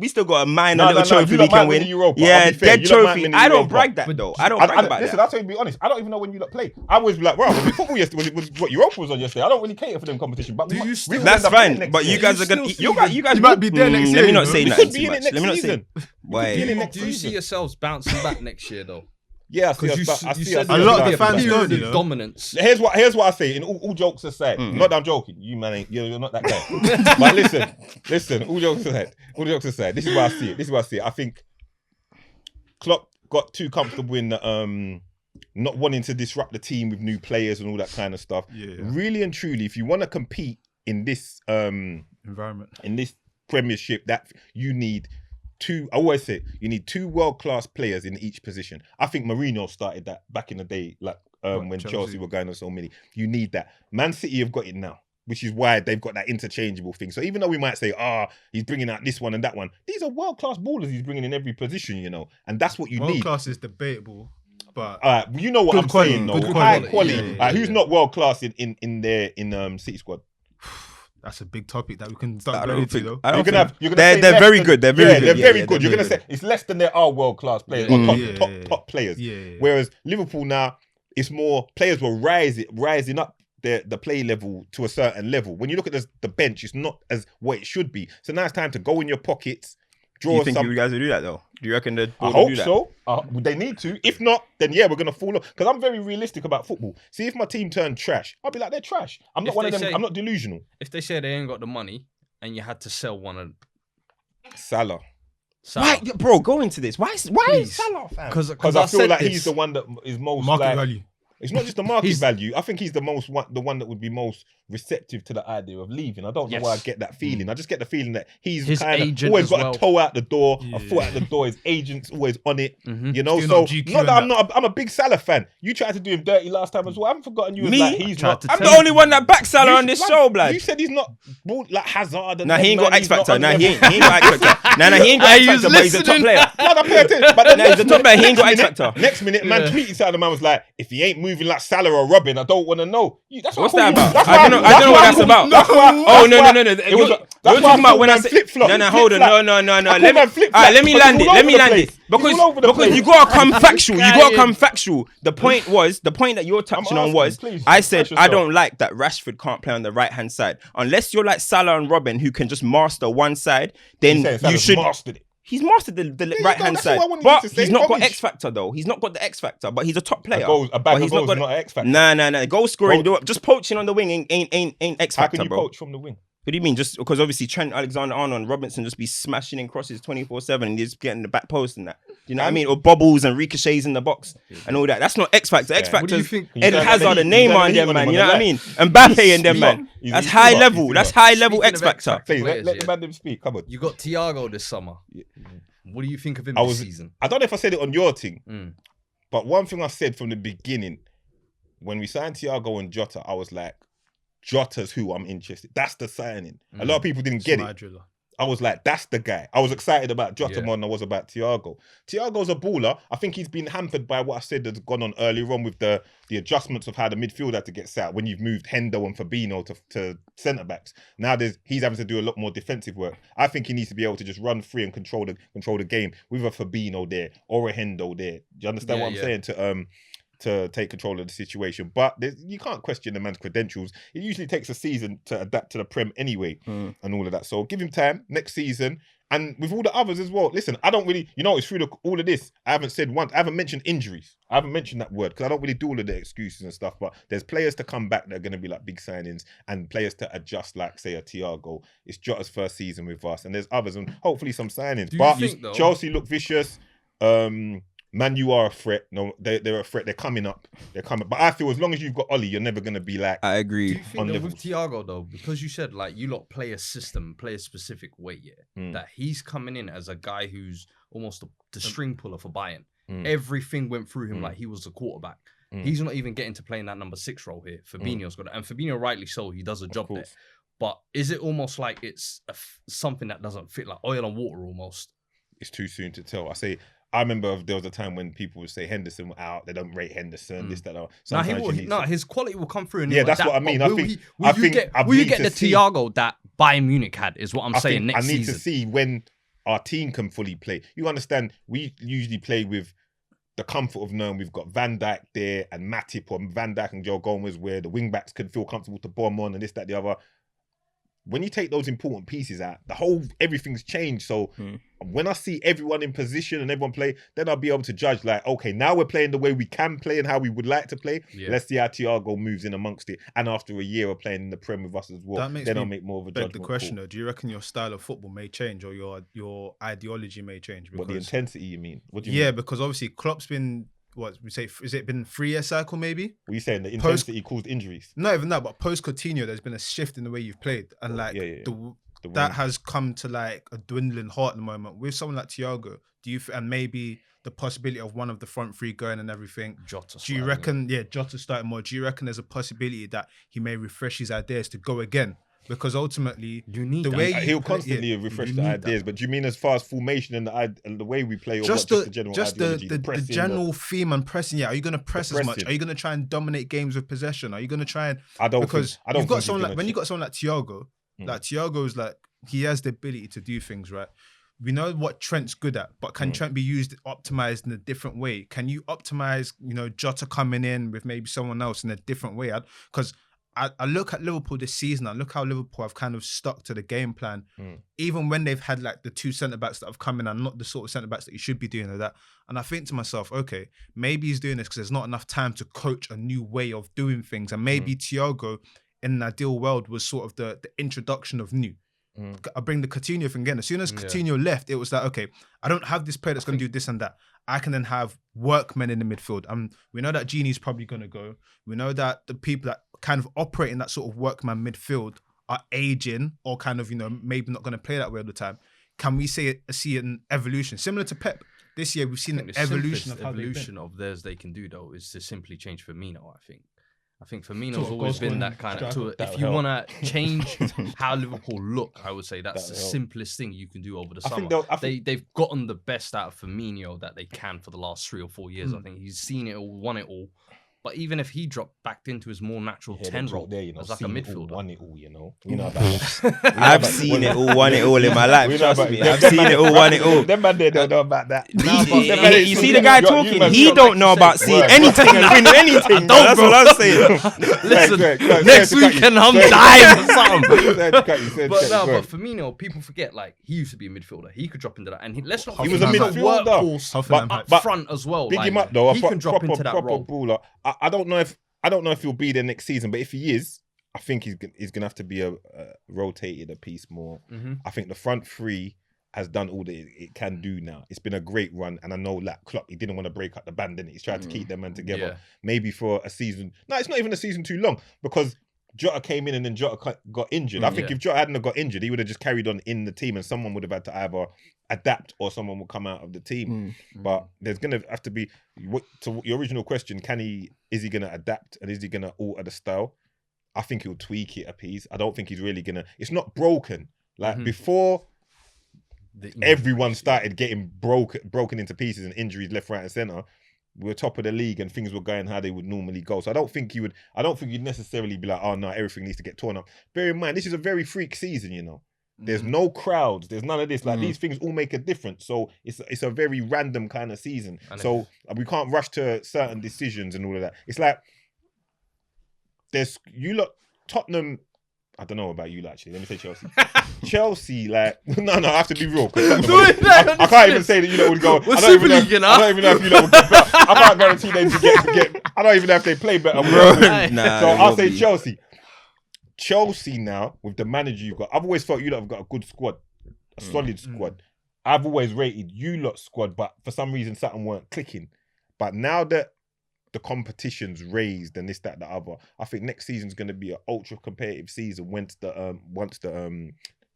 a minor No, little trophy you we lot might can win win. the Europa. Yeah, I'll be fair, dead you lot might trophy. win the I don't Europa. brag that though. I don't brag about Listen, that. I'll tell you to be honest. I don't even know when you lot play. I was like, well, football yesterday was what Europa was on yesterday. I don't really cater for them competition. But we might- we might That's end up in it fine. next But year. you guys are gonna. You guys might be there next Let me year, not you say know. We that could be too in much. it next Let me not season. say. Be in it Why? next Do you see season. yourselves bouncing back next year though? Yeah, I see. Because I you see. said A lot of the there'll fans be a don't, period you of know. dominance. Here's what I say. In all jokes aside, not that I'm joking. You man, you're not that guy. But listen. All jokes aside. This is why I see it. I think Klopp got too comfortable in the not wanting to disrupt the team with new players and all that kind of stuff. Yeah. Really and truly, if you want to compete in this Environment. in this Premiership, that you need two. I always say you need two world-class players in each position. I think Mourinho started that back in the day, like when Chelsea were going on so many. You need that. Man City have got it now, which is why they've got that interchangeable thing. So even though we might say, he's bringing out this one and that one, these are world-class ballers he's bringing in every position, you know, and that's what you World need. class is debatable, but You know what Good I'm quality, saying, though. good High quality. quality. Yeah, Who's not world-class in City squad? that's a big topic that we can start going into, though. You're gonna say They're less very than- good. They're yeah, very good. They're very Yeah, good. they're You're gonna very say it's less than there are world class players or top players. Yeah. Whereas Liverpool now, it's more players were rising up the play level to a certain level. When you look at the bench, it's not as what it should be. So now it's time to go in your pockets, Do draw you think some. you guys will do that though? Do you reckon the I board will hope do that? so. They need to. If not, then yeah, we're gonna fall off. Because I'm very realistic about football. See, if my team turned trash, I'll be like, they're trash. I'm not If one of they them. say- I'm not delusional. If they say they ain't got the money and you had to sell one of Salah. Why, bro? Go into this. Why is Please. Salah, fam? Because I feel like he's the one that is most Market like, value. It's not just the market value. I think he's the one that would be most receptive to the idea of leaving. I don't know why I get that feeling. I just get the feeling that he's His kind of agent always as got well. a toe out the door, a foot out the door. His agent's always on it. You know, Still so not GQ not that and I'm a big Salah fan. You tried to do him dirty last time as well. I haven't forgotten you. Me? Like, he's not. I'm the only one that backs Salah on this show, blood. You said he's not like Hazard. And Nah, he ain't them, got man, X he's not Factor. on Nah, the he level. ain't got X Factor. Nah, he ain't got X Factor, but he's a top player. Blood, I pay attention. But then Nah, he's a top player. He ain't got X Factor. Next minute, man tweeted something. The man was like, "If he ain't moving like Salah or Robin, I don't want to know." That's What's why I that call about? I don't know what that's about. Oh no. You're talking about when I said flip-flop. no, hold on, no. I call Let man flip-flop me because land he's it. all Let over me the land place. it He's all over the because place. you gotta come factual. You gotta come factual. The point that you're touching on asking, was please, I said express I yourself. don't like that Rashford can't play on the right hand side unless you're like Salah and Robin who can just master one side. Then Saying you Salah's should. mastered it. He's mastered the you right go, hand that's side, what I wanted you but to say, he's not got rubbish. X Factor though. He's not got the X Factor, but he's a top player. A bag But of goals is not an X Factor. Nah. Goal scoring, just poaching on the wing ain't X How Factor, can you bro. poach from the wing? What do you mean? Just because obviously Trent Alexander-Arnold and Robinson just be smashing in crosses 24/7 and just getting the back post and that. Do you know what I mean? Or bobbles and ricochets in the box and all that. That's not X Factor. X What Factor do you is think? Ed He's Hazard and he's Neymar and heat them, on man. him You on know the what I mean? right. Mbappe and them, man. He's That's too high much. level. He's too That's much. high level Speaking X of X Factor. Factor, Please, let players, the man speak. Come on. You got Thiago this summer. What do you think of him I this was. season? I don't know if I said it on your thing, but one thing I said from the beginning, when we signed Thiago and Jota, I was like, Jota's who I'm interested. That's the signing. A lot of people didn't get it. Driller. I was like, that's the guy. I was excited about Jota more than I was about Thiago. Thiago's a baller. I think he's been hampered by what I said has gone on earlier on with the adjustments of how the midfield had to get set when you've moved Hendo and Fabinho to centre backs. Now he's having to do a lot more defensive work. I think he needs to be able to just run free and control the game with a Fabinho there or a Hendo there. Do you understand what I'm saying? To take control of the situation. But you can't question the man's credentials. It usually takes a season to adapt to the Prem anyway and all of that. So give him time next season. And with all the others as well. Listen, I don't really, it's through all of this. I haven't mentioned injuries. I haven't mentioned that word because I don't really do all of the excuses and stuff. But there's players to come back that are going to be like big signings and players to adjust like, say, a Thiago. It's Jota's first season with us. And there's others and hopefully some signings. Do you But think, though- Chelsea look vicious. Man, you are a threat. No, they're a threat. They're coming up. They're coming. But I feel as long as you've got Ollie, you're never gonna be like. I agree. Do you think that with Thiago though, because you said like you lot play a system, play a specific way, that he's coming in as a guy who's almost the string puller for Bayern. Everything went through him like he was the quarterback. He's not even getting to play in that number 6 role here. Fabinho's got it, and Fabinho rightly so. He does a job there. But is it almost like it's something that doesn't fit, like oil and water almost? It's too soon to tell. I remember there was a time when people would say Henderson out. They don't rate Henderson. This, that, that. His quality will come through. And that's what I mean. Will you get the Thiago that Bayern Munich had? Is what I'm saying. Next season, I need to see when our team can fully play. You understand? We usually play with the comfort of knowing we've got Van Dijk there and Matip, or Van Dijk and Joe Gomez, where the wing backs could feel comfortable to bomb on and this, that, the other. When you take those important pieces out, everything's changed. So when I see everyone in position and everyone play, then I'll be able to judge like, okay, now we're playing the way we can play and how we would like to play. Yeah. Let's see how Thiago moves in amongst it. And after a year of playing in the Prem with us as well, then I'll make more of a judgment. The question though, do you reckon your style of football may change or your ideology may change? Because, what, the intensity you mean? What do you mean? Yeah, because obviously Klopp's been, what we say, is it been 3-year cycle maybe? What are you saying? The intensity caused injuries? Not even that, but post Coutinho, there's been a shift in the way you've played, and like that has come to like a dwindling halt at the moment. With someone like Thiago, and maybe the possibility of one of the front three going and everything. Do you reckon? Yeah, Jota starting more. Do you reckon there's a possibility that he may refresh his ideas to go again? Because ultimately, you need the way he'll constantly refresh the ideas. But do you mean as far as formation and the way we play, or just the general ideology, the general theme and pressing? Yeah, are you going to press as much? Are you going to try and dominate games with possession? Are you going to try and? I don't. You've got someone like, when you got someone like Thiago, like Thiago's like, he has the ability to do things, right? We know what Trent's good at, but can Trent be optimized in a different way? Can you optimize, Jota coming in with maybe someone else in a different way? Because I look at Liverpool this season, I look how Liverpool have kind of stuck to the game plan, even when they've had like the two centre-backs that have come in and not the sort of centre-backs that you should be doing like that. And I think to myself, okay, maybe he's doing this because there's not enough time to coach a new way of doing things. And maybe Thiago, in an ideal world, was sort of the introduction of new. I bring the Coutinho thing again. As soon as Coutinho left, it was like, okay, I don't have this player that's going to do this and that. I can then have workmen in the midfield. We know that Genie's probably going to go. We know that the people that kind of operate in that sort of workman midfield are aging or kind of, maybe not going to play that way all the time. Can we see an evolution? Similar to Pep. This year, we've seen an evolution of how of theirs they can do, though, is to simply change Firmino, I think Firmino's always been that kind of... If you want to change how Liverpool look, I would say that's the simplest thing you can do over the summer. They've gotten the best out of Firmino that they can for the last 3 or 4 years. I think he's seen it all, won it all. But even if he dropped back into his more natural 10 role as like a midfielder. Won it all, You know about I've seen it all, won it all in my life. Trust me, I've seen it all, won it all. Them man, they don't know about that. You see the guy talking, he don't know about seeing anything and win anything. That's what I'm saying. Listen, next weekend I'm dying or something. But Firmino, people forget, like, he used to be a midfielder. He could drop into that. And let's not forget, he was a midfielder. But up front as well. Big him up though. He can drop into that role. Baller. I don't know if he'll be there next season, but if he is, I think he's gonna have to be rotated a piece more. I think the front three has done all that it can do now. It's been a great run, and I know that Klopp, he didn't want to break up the band, didn't he? He's trying to keep them men together. Yeah. Maybe for a season. No, it's not even a season too long because Jota came in and then Jota got injured. I think if Jota hadn't got injured, he would have just carried on in the team, and someone would have had to either adapt or someone will come out of the team. But there's gonna have to be, to your original question, is he gonna adapt and is he gonna alter the style? I think he'll tweak it a piece. I don't think he's really gonna, it's not broken. Like before everyone started getting broken into pieces and injuries left, right and centre, we were top of the league and things were going how they would normally go. So I don't think you'd necessarily be like, oh no, everything needs to get torn up. Bear in mind, this is a very freak season, There's no crowds. There's none of this. Like these things all make a difference. So it's a very random kind of season. So we can't rush to certain decisions and all of that. It's like Tottenham. I don't know about you, actually. Let me say Chelsea. Chelsea, like no, I have to be real. I can't even say that would go. I don't even know if you would get better. I can't guarantee them to get. I don't even know if they play better. So I'll say Chelsea. Chelsea now, with the manager you've got, I've always felt you lot have got a good squad, a solid squad. I've always rated you lot squad, but for some reason something weren't clicking. But now that the competition's raised and this, that, the other, I think next season's going to be an ultra competitive season once the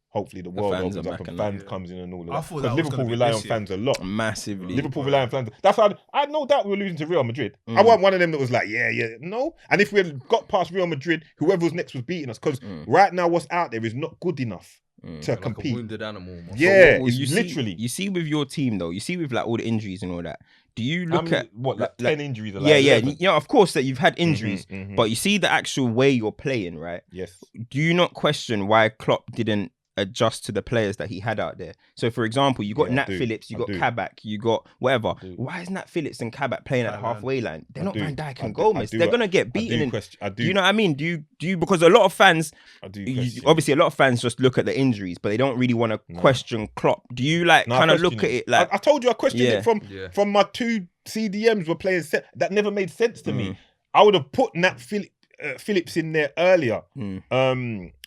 hopefully the world fans opens are up back and and fans comes in and all of that. I thought that Because was Liverpool gonna be rely this on year. fans a lot. Massively. Liverpool rely on fans. That's why I had no doubt we were losing to Real Madrid. I wasn't one of them that was like, yeah, no. And if we had got past Real Madrid, whoever was next was beating us. Because right now what's out there is not good enough to Like a compete. wounded animal. almost. Yeah, Well, it's you literally. you see with your team though, you see with like all the injuries and all that. Do you How look many- at what, like 10 injuries? Or yeah, like yeah, 11? you know, of course that you've had injuries, mhm. but you see the actual way you're playing, right? Yes. Do you not question why Klopp didn't adjust to the players that he had out there? So, for example, you got Yeah, I Nat do. Phillips, you I got do. Kabak, you got whatever. do. Why is Nat Phillips and Kabak playing at the halfway line? They're not do. Van Dijk I and do. Gomez. I do. They're gonna get beaten. I Do you know what I mean? Do you because a lot of fans, I do obviously a lot of fans just look at the injuries, but they don't really want to question Klopp. Do you like No, I kind of question look at it like I told you I questioned Yeah. it from my two CDMs were playing that never made sense to me. I would have put Nat Phillips in there earlier.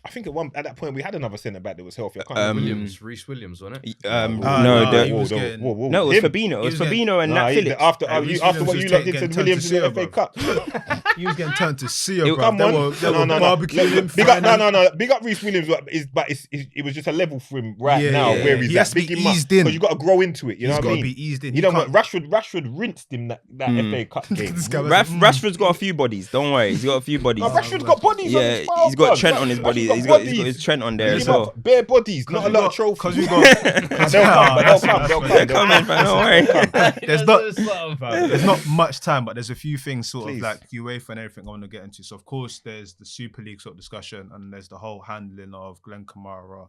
I think at that point we had another centre back that was healthy. I can't remember. Reece Williams, wasn't it? no, he was getting- no, it was Him. Fabinho. It was was getting- Fabinho and Nah, Nat Phillips. after Reece after what Williams you was lot did getting to turned Williams to in the Sear, FA Cup. He was getting turned to Sear, It- bro. Come They on. were barbecuing him. Big up, frying him. no. Big up Reece Williams, but it was just a level for him right Yeah, now yeah. where he's He has to big be him up, eased in. because you got to grow into it. You know He's what I got to mean? be eased in. You He know, can't- Rashford rinsed him that FA Cup game. This guy was Rashford's got a few bodies. Don't worry, he's got a few bodies. No, Rashford's got bodies on Yeah, his file, he's got blood. Trent on his body. Rashford's He's got got his bodies. Trent on there Big as him well. up. Bare bodies, not a lot of trophies. Because we got. They'll come. They're coming, man. Don't worry. There's not much time, but there's a few things sort Please. of like UEFA and everything I want to get into. So of course there's the Super League sort of discussion, and there's the whole handling of Glen Kamara,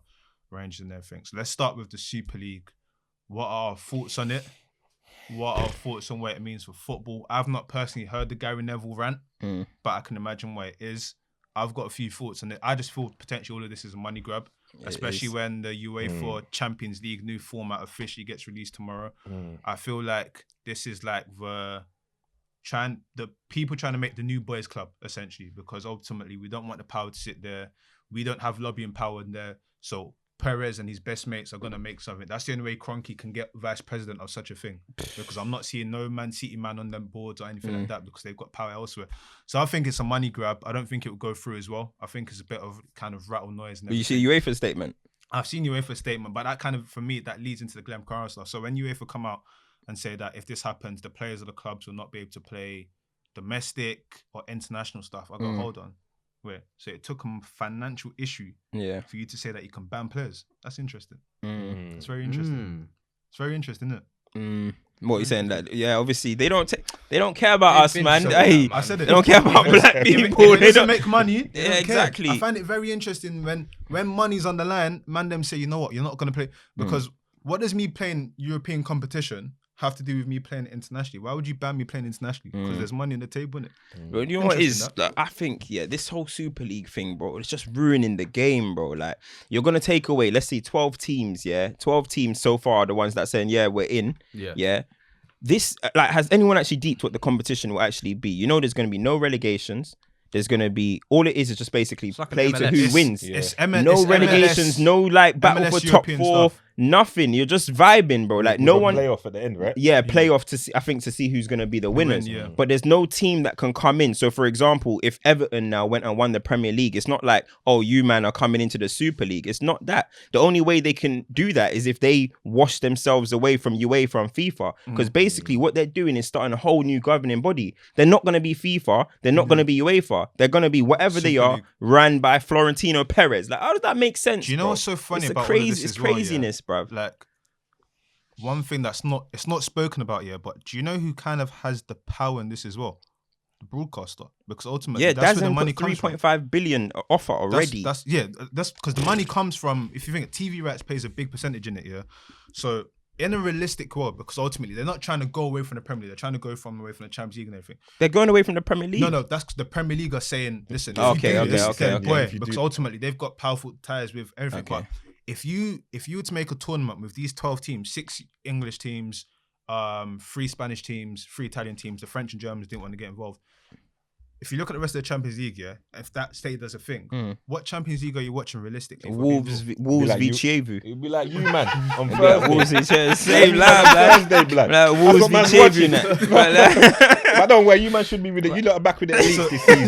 Rangers and everything. So let's start with the Super League. What are our thoughts on it? What are our thoughts on what it means for football? I've not personally heard the Gary Neville rant, but I can imagine what it is. I've got a few thoughts on it. I just feel potentially all of this is a money grab, especially when the UEFA Champions League new format officially gets released tomorrow. I feel like this is like the people trying to make the new boys club, essentially, because ultimately we don't want the power to sit there. We don't have lobbying power in there. So Perez and his best mates are going to make something. That's the only way Kroenke can get vice president of such a thing, because I'm not seeing no Man City man on them boards or anything like that, because they've got power elsewhere. So I think it's a money grab. I don't think it will go through as well. I think it's a bit of kind of rattle noise. And You everything. see UEFA's statement. I've seen UEFA statement, but that kind of, for me, that leads into the Glen Kamara stuff. So when UEFA come out and say that if this happens, the players of the clubs will not be able to play domestic or international stuff, I go, hold on. Wait, so it took a financial issue for you to say that you can ban players? That's interesting. It's very interesting. It's very interesting, isn't it? What are you saying? That obviously they don't care about us, man. so Hey, I said it. they don't care about black If people. it They doesn't don't make money, they Yeah, don't care. exactly. I find it very interesting when money's on the line, man them say, you know what, you're not going to play. Because what does me playing European competition have to do with me playing internationally? Why would you ban me playing internationally? Because there's money on the table, innit? But you know what is? Interesting, Like, I think this whole Super League thing, bro, it's just ruining the game, bro. Like you're gonna take away, let's see, 12 teams. 12 teams so far are the ones that saying we're in. Yeah. This has anyone actually deeped what the competition will actually be? You know, there's gonna be no relegations. There's gonna be all it is just basically like an play to MLS. who wins. It's No relegations, no like battle MLS for top European 4. stuff. Nothing. You're just vibing, bro. Like no one. playoff at the end, right? Yeah, playoff to see, I think, to see who's going to be the winners. yeah. But there's no team that can come in. So, for example, if Everton now went and won the Premier League, it's not like, oh, you man are coming into the Super League. It's not that. The only way they can do that is if they wash themselves away from UEFA and FIFA. Because basically what they're doing is starting a whole new governing body. They're not going to be FIFA. They're not going to be UEFA. They're going to be whatever they Super are, League. ran by Florentino Perez. Like, how does that make sense? Do you know bro? what's so funny It's about all of this it's as well, yeah? craziness, bruv. Like, one thing it's not spoken about yet, but do you know who kind of has the power in this as well? The broadcaster. Because ultimately, that's where the money comes from. 3.5 billion offer already. That's because the money comes from, if you think TV rights plays a big percentage in it, yeah. So in a realistic world, because ultimately they're not trying to go away from the Premier League, they're trying to go away from the Champions League and everything. They're going away from the Premier League. No, that's the Premier League are saying, listen, Okay. because ultimately they've got powerful ties with everything. Okay. But if you were to make a tournament with these 12 teams, 6 English teams, 3 Spanish teams, 3 Italian teams, the French and Germans didn't want to get involved. if you look at the rest of the Champions League, yeah, if that state does a thing, what Champions League are you watching realistically? Wolves v like you- Chievu. It'd be like you, man. On Wolves v Thursday. Chievu. Same lab, Thursday, blood. like That's Wolves what v man's Chievu. watching. Like, But don't worry, you man should be with it. You lot are back with the elites this season.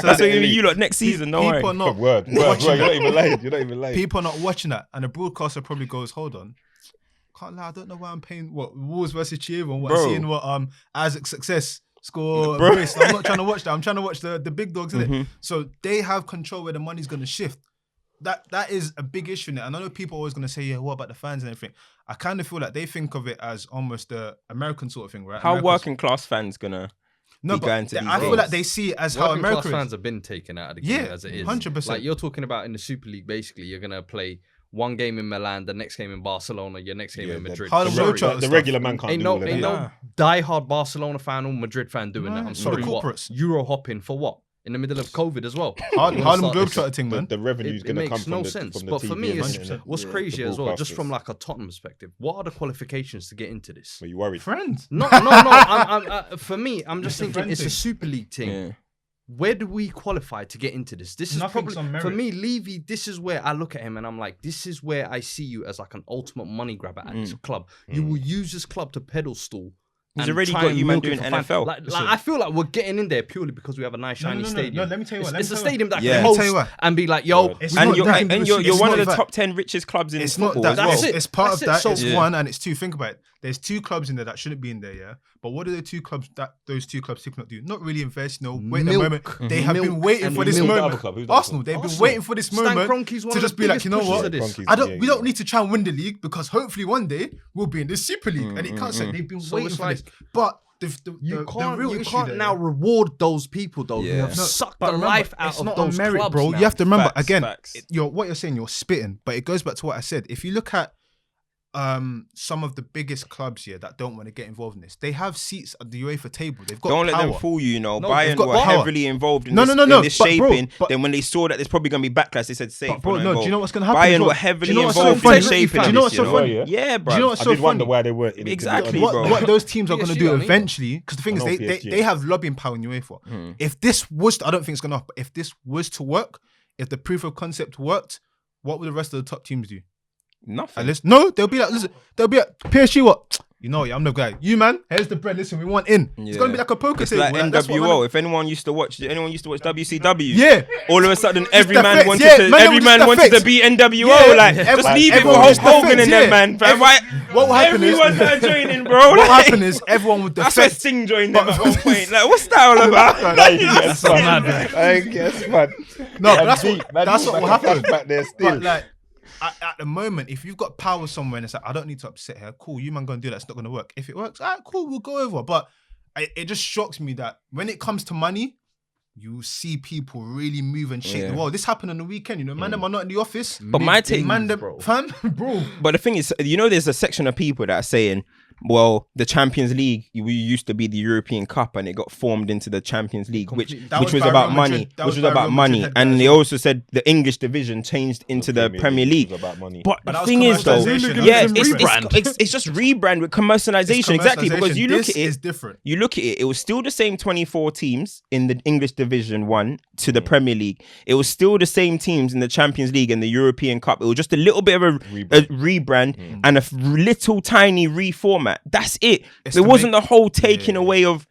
that's what you lot next season. Don't worry. People are not Word. You're not even lying. You're not even lying. people are not watching that, and the broadcaster probably goes, "Hold on, can't lie, I don't know why I'm paying what Wolves versus Chievo and what Bro. seeing what Isaac Success score. Bro. Brace. I'm not trying to watch that. I'm trying to watch the big dogs, innit? So they have control where the money's gonna shift. That is a big issue in it. And I know people are always gonna say, yeah, what about the fans and everything? I kind of feel like they think of it as almost the American sort of thing, right? How Americans- working class fans gonna No, be but going to these I feel games? like they see it as how Working America class is. fans have been taken out of the game Yeah, as it is. 100%. Like you're talking about in the Super League, basically, you're gonna play one game in Milan, the next game in Barcelona, your next game in Madrid. Harlem Sorry. Globetrotters The stuff. regular man can't Ain't do all no, of ain't that. no diehard Barcelona fan or Madrid fan doing that. I'm No, sorry, the what? corporates. Euro hopping for what? In the middle of COVID as well. Harlem You wanna start this? Globetrotter thing, man. The revenue's It going to come makes from no the sense. from the But for TV me, and it's, the- what's the crazy as well, just broadcasters. from like a Tottenham perspective, what are the qualifications to get into this? Are you worried? Friends. No. For me, I'm just It's a thinking friend it's a thing. Super League thing. Yeah. Where do we qualify to get into this? This is Nothing's probably on merit. for me, Levy. This is where I look at him and I'm like, this is where I see you as like an ultimate money grabber at this club. You will use this club to pedestal. He's and already try got and you man milk it doing for fans. NFL. Like, I feel like we're getting in there purely because we have a nice shiny no. stadium. No, let me tell you what, let me It's a tell you what. stadium that Yeah. can Let me tell you host what. and be like, yo, It's And not you're that. and you're It's one not of the that. top 10 richest clubs in It's football not that. as well. That's it. It's part That's of it. that. So- It's Yeah. one, and it's two. Think about it. There's two clubs in there that shouldn't be in there, yeah. But what do the two clubs that those two clubs typically not do? Not really invest. Wait the Milk. moment. They have been Milk waiting and for this milk. Who's the moment. other club? Who's the Arsenal. other They've been Arsenal. waiting for this Stan moment Kroenke's one to of just the be like, biggest you know pushers what? of this. We don't need to try and win the league because hopefully one day we'll be in the Super League, and it can't say they've been So waiting it's for like, this. But You the can't, real you issue can't there, now reward those people though who Yeah. have No, sucked but the remember, life out it's of not those on merit, clubs bro. now. You have to remember Facts, again. facts. What you're saying, you're spitting, but it goes back to what I said. If you look at some of the biggest clubs here that don't want to get involved in this, they have seats at the UEFA table. They've got Don't let power. them fool you, you know. No, Bayern they've got were power. heavily involved in No, this, no, no, in this but bro, shaping. but- Then when they saw that there's probably going to be backlash, they said, safe. But bro, we're not no, do involved. you know what's going to happen? as Bayern well? were Do heavily you know what's involved so in the funny? shaping Do you of know this, what's you so know. funny? Yeah, bro. Do you know what's I so did wonder funny? why they weren't in it. Exactly, what, bro. what those teams are going to PSG, do I mean. eventually, because the thing is, I know they PSG. have lobbying power in UEFA. If this was, I don't think it's going to, but if this was to work, if the proof of concept worked, what would the rest of the top teams do? Nothing. And listen, no, they'll be like, listen, they'll be like, PSG, what? You know, I'm the guy. You, man, here's the bread. Listen, we want in. It's going to be like a poker It's table. like that's what NWO. If anyone used to watch WCW, Yeah. all of a sudden every the man facts, wanted yeah, to man, every just man the wanted facts. to be NWO. Yeah, Like every- just leave it for everyone Hulk was the Hogan facts, and yeah. them, man. Fam. Why? What will happen is, Everyone started joining, bro. what Like, happened is everyone would I swear defect. Sting joined them at one point. Like, what's that all about? I guess, man. No, but Deep, that's what will happen. back there still. But like at the moment, if you've got power somewhere and it's like, I don't need to upset her, cool, you man gonna do that, it's not gonna work. If it works, all right, cool, we'll go over. But it just shocks me that when it comes to money, you see people really move and shake the Yeah. world. This happened on the weekend, you know, man, them are not in the office. But my take, Man, them, bro. fam, bro. but the thing is, you know, there's a section of people that are saying, well, the Champions League, we used to be the European Cup and it got formed into the Champions League, which That was was by about Real money, Madrid. That which was was by about Real money. Madrid And as they well. also said the English division changed into the Premier League. was about money. But But the that was thing is, though, commercialisation. yeah, That's different. it's just rebrand with commercialization. Exactly, because you look This at is it, different. you look at it, it was still the same 24 teams in the English Division 1 to the Premier League. It was still the same teams in the Champions League and the European Cup. It was just a little bit of a rebrand and a little tiny reformat. That's it. It's There to wasn't make- the whole taking away of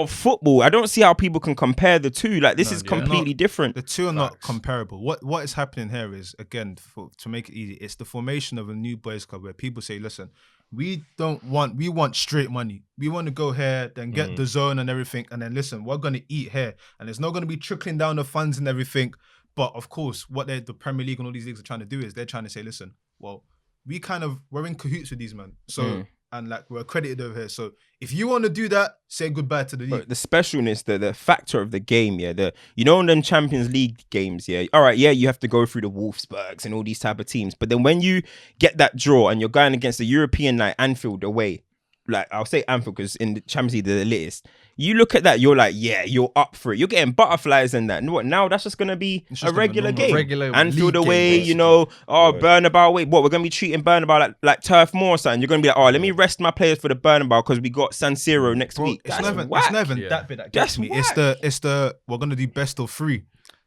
football. I don't see how people can compare the two. Like, this is completely different. The two are not comparable. What is happening here is, again, to make it easy, it's the formation of a new boys club where people say, listen, we want straight money. We want to go here, then get the zone and everything, and then listen, we're gonna eat here, and it's not gonna be trickling down the funds and everything. But of course, what the Premier League and all these leagues are trying to do is they're trying to say, listen, well, we're in cahoots with these men. So and like we're accredited over here. So if you want to do that, say goodbye to the league. But the specialness, the factor of the game, yeah, in them Champions League games, yeah, all right, yeah, you have to go through the Wolfsburgs and all these type of teams, but then when you get that draw and you're going against the European night, Anfield away, like I'll say Anfield because in the Champions League they're the latest. you look at that, you're like, yeah, you're up for it. You're getting butterflies and that. And what now? That's just gonna be It's a just regular game. regular Anfield league away, game, you know. Oh, Bernabeu away. What we're gonna be treating Bernabeu like Turf Moor or something. You're gonna be like, oh, let me rest my players for the Bernabeu because we got San Siro next week. It's That's not whack. even that bit that gets That's me. whack. It's the we're gonna do best of 3.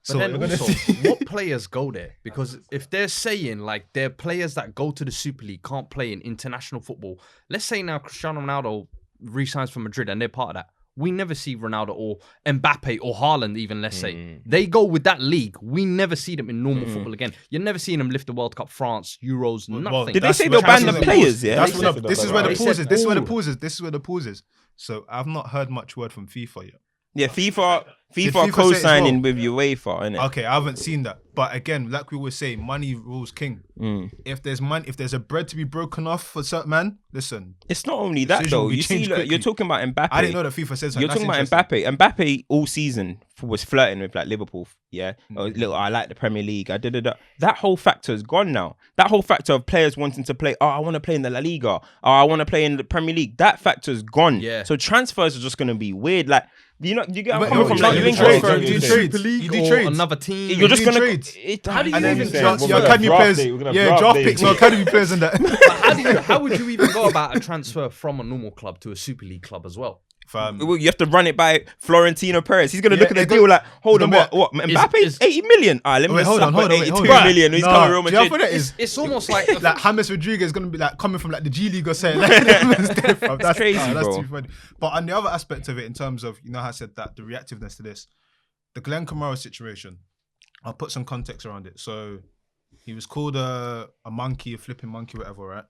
But So then we're gonna also, see. what players go there? Because if they're saying like they're players that go to the Super League can't play in international football, let's say now Cristiano Ronaldo resigns for Madrid and they're part of that. We never see Ronaldo or Mbappe or Haaland even, let's say. They go with that league. We never see them in normal football again. You're never seeing them lift the World Cup, France, Euros, nothing. Did they say they'll ban the players? Yeah. This is where the They pause is. said This is where the all. pause is. This is where the pause is. So I've not heard much word from FIFA yet. Yeah, FIFA FIFA say as co-signing well? with UEFA, innit? Okay, I haven't seen that. But again, like we always say, money rules king. If there's money, if there's a bread to be broken off for certain man, listen. It's not only that Decision will though. be You see, changed look, you're quickly. talking about Mbappe. I didn't know that FIFA said something. You're talking That's about interesting. Mbappe. Mbappe all season was flirting with like Liverpool. Yeah, oh, look, I like the Premier League. I did it. That whole factor is gone now. That whole factor of players wanting to play. Oh, I want to play in the La Liga. Oh, I want to play in the Premier League. That factor is gone. Yeah. So transfers are just going to be weird. Like you know, you get But coming from like you you do ain't trades, transfer. you do to- trades. Super League You do or trades. another team. You're just do gonna. trades. How do you And then even? your academy players, draft picks, no academy players and that. How would you even go about a transfer from a normal club to a Super League club as well? Well, you have to run it by Florentino Perez. He's gonna look at the it's deal like, hold on, gonna be what? Mbappe, 80 million. Let me Wait, just hold on, suck hold on, 82 hold on. million. He's Nah, coming Real do you know Madrid. what that is? It's almost like Like James Rodriguez is gonna be like coming from like the G League or something. That's crazy, that's bro. too funny. But on the other aspect of it, in terms of how I said that the reactiveness to this, the Glen Kamara situation, I'll put some context around it. So he was called a monkey, a flipping monkey, whatever, right?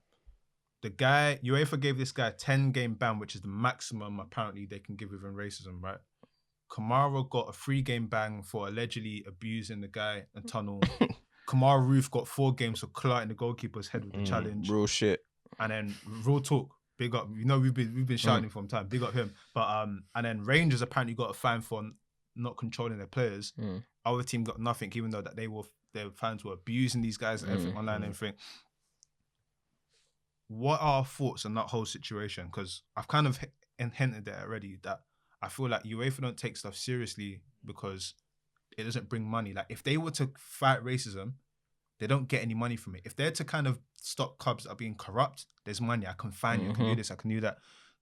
The guy, UEFA gave this guy a 10-game ban, which is the maximum apparently they can give within racism, right? Kamara got a 3-game ban for allegedly abusing the guy in tunnel. Kamara Roof got 4 games for clotting the goalkeeper's head with the challenge. Real shit. And then real talk, big up. You know we've been shouting from time. Big up him. But and then Rangers apparently got a fine for not controlling their players. Our team got nothing, even though that their fans were abusing these guys and everything online and everything. What are our thoughts on that whole situation? Because I've kind of hinted there already that I feel like UEFA don't take stuff seriously because it doesn't bring money. Like if they were to fight racism, they don't get any money from it. If they're to kind of stop clubs that are being corrupt, there's money. I can find you, I can do this, I can do that.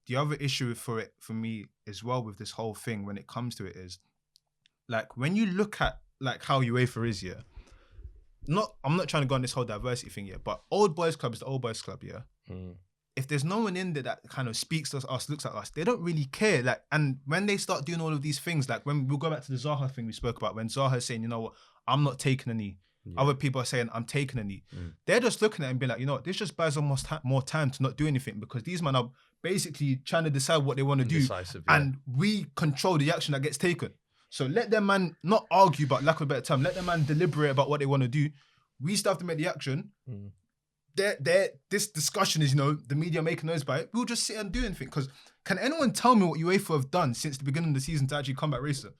The other issue for me as well with this whole thing when it comes to it is like when you look at like how UEFA is, yeah. I'm not trying to go on this whole diversity thing yet, but old boys club is the old boys club, yeah. If there's no one in there that kind of speaks to us, looks at us, they don't really care. Like, and when they start doing all of these things, like when we'll go back to the Zaha thing we spoke about, when Zaha's saying, you know what, I'm not taking a knee. Other people are saying, I'm taking a knee. They're just looking at it and being like, you know what, this just buys almost more time to not do anything because these men are basically trying to decide what they want to do. Indecisive, yeah. And we control the action that gets taken. So let them man not argue, but lack of a better term, let them man deliberate about what they want to do. We still have to make the action. This discussion is, the media making noise about it. We'll just sit and do anything. Because can anyone tell me what UEFA have done since the beginning of the season to actually combat racism?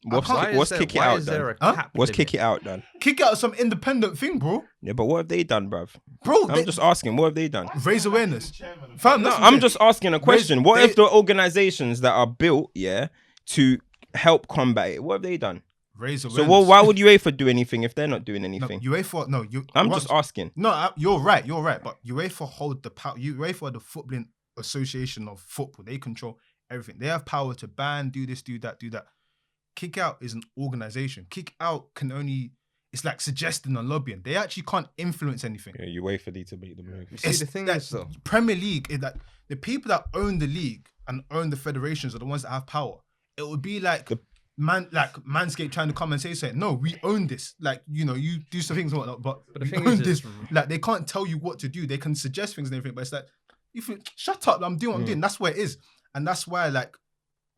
What's kick it out done? What's kick it out done? Kick out some independent thing, bro. Yeah, but what have they done, bruv? Bro, I'm just asking, what have they done? raise awareness. Fam, No, that's what I'm saying. just asking a question. What if the organizations that are built, to help combat it, what have they done? Raise So awareness. why would UEFA do anything if they're not doing No, anything? UEFA, I'm just asking. No, you're right. But UEFA hold the power. UEFA are the footballing association of football. They control everything. They have power to ban, do this, do that, do that. Kick out is an organization. Kick out can only, it's like suggesting and lobbying. They actually can't influence anything. Yeah, you wait for these to make the move. See, the thing is though, Premier League is that the people that own the league and own the federations are the ones that have power. It would be like Manscaped trying to come and say something. No, we own this. Like, you do some things and whatnot, but the we thing own is, this. Like, they can't tell you what to do. They can suggest things and everything, but it's like, shut up, I'm doing what I'm doing. That's where it is. And that's why,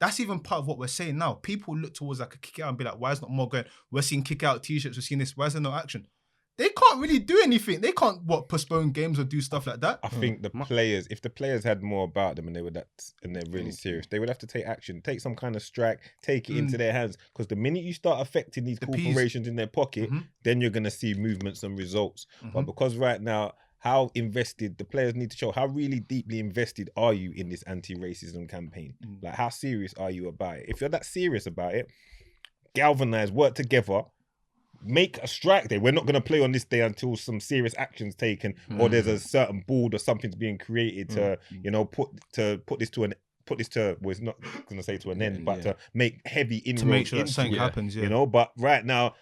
that's even part of what we're saying now. People look towards a kick out and be like, why is not more going? We're seeing kick out t-shirts, we're seeing this. Why is there no action? They can't really do anything. They can't postpone games or do stuff like that. I think the players, if the players had more about them and they're really serious, they would have to take action, take some kind of strike, take it into their hands. Because the minute you start affecting these corporations in their pocket, then you're gonna see movements and results. But because right now, how invested the players need to show. How really deeply invested are you in this anti-racism campaign? Like, how serious are you about it? If you're that serious about it, galvanize, work together. Make a strike day. We're not going to play on this day until some serious action's taken, or there's a certain board or something's being created to, you know, put this to, well, it's not going to say to an end, but to make heavy inroads to make sure that into something it, happens. Yeah. you know. But right now,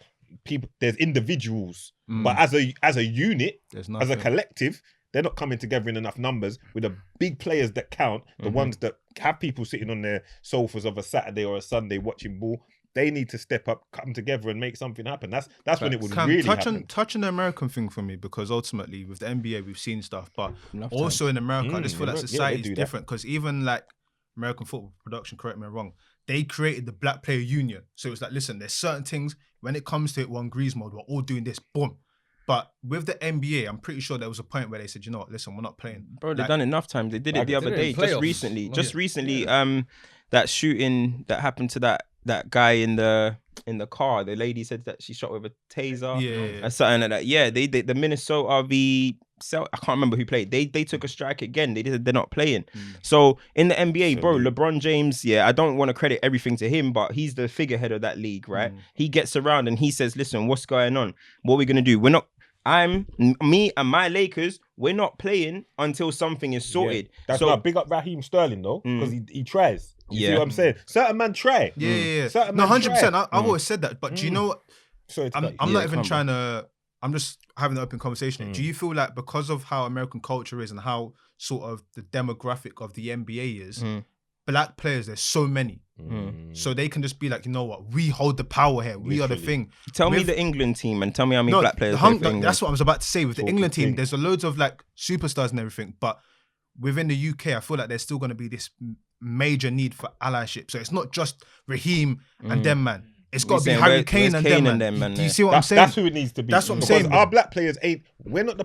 there's individuals, but as a unit, There's as a nothing. collective, they're not coming together in enough numbers with the big players that count, the ones that have people sitting on their sofas of a Saturday or a Sunday watching ball. They need to step up, come together, and make something happen. That's when it would really happen. Touch on the American thing for me, because ultimately with the NBA we've seen stuff, but also in America I just feel like society is different, because even like American football production, correct me if I'm wrong, they created the Black Player Union. So it's like, listen, there's certain things when it comes to it, we're on Grease mode, we're all doing this, boom. But with the NBA, I'm pretty sure there was a point where they said, you know what, listen, we're not playing. Bro, they've done enough times. They did it the other day, just recently. That shooting that happened to that guy in the car. The lady said that she shot with a taser or something like that. Yeah, they the Minnesota I can't remember who played. They took a strike again. They're not playing. So in the NBA, bro, LeBron James, I don't want to credit everything to him, but he's the figurehead of that league, right? He gets around and he says, listen, what's going on? What are we gonna do? Me and my Lakers, we're not playing until something is sorted. That's why I big up Raheem Sterling though, because he tries. You see what I'm saying? Certain man try. Certain no, man 100%. I've always said that. But do you know what? Sorry to I'm not even trying to. I'm just having an open conversation. Do you feel like because of how American culture is and how sort of the demographic of the NBA is, Black players, there's so many. So they can just be like, you know what? We hold the power here. We are the thing. Tell me the England team and tell me how many Black players play for England. That's what I was about to say. With the England team, there's loads of like superstars and everything. But within the UK, I feel like there's still going to be this major need for allyship. So it's not just Raheem and them, man. It's got to be Harry Kane and them, man. Do you see what I'm saying? That's who it needs to be. That's what I'm saying. Because our Black players we're not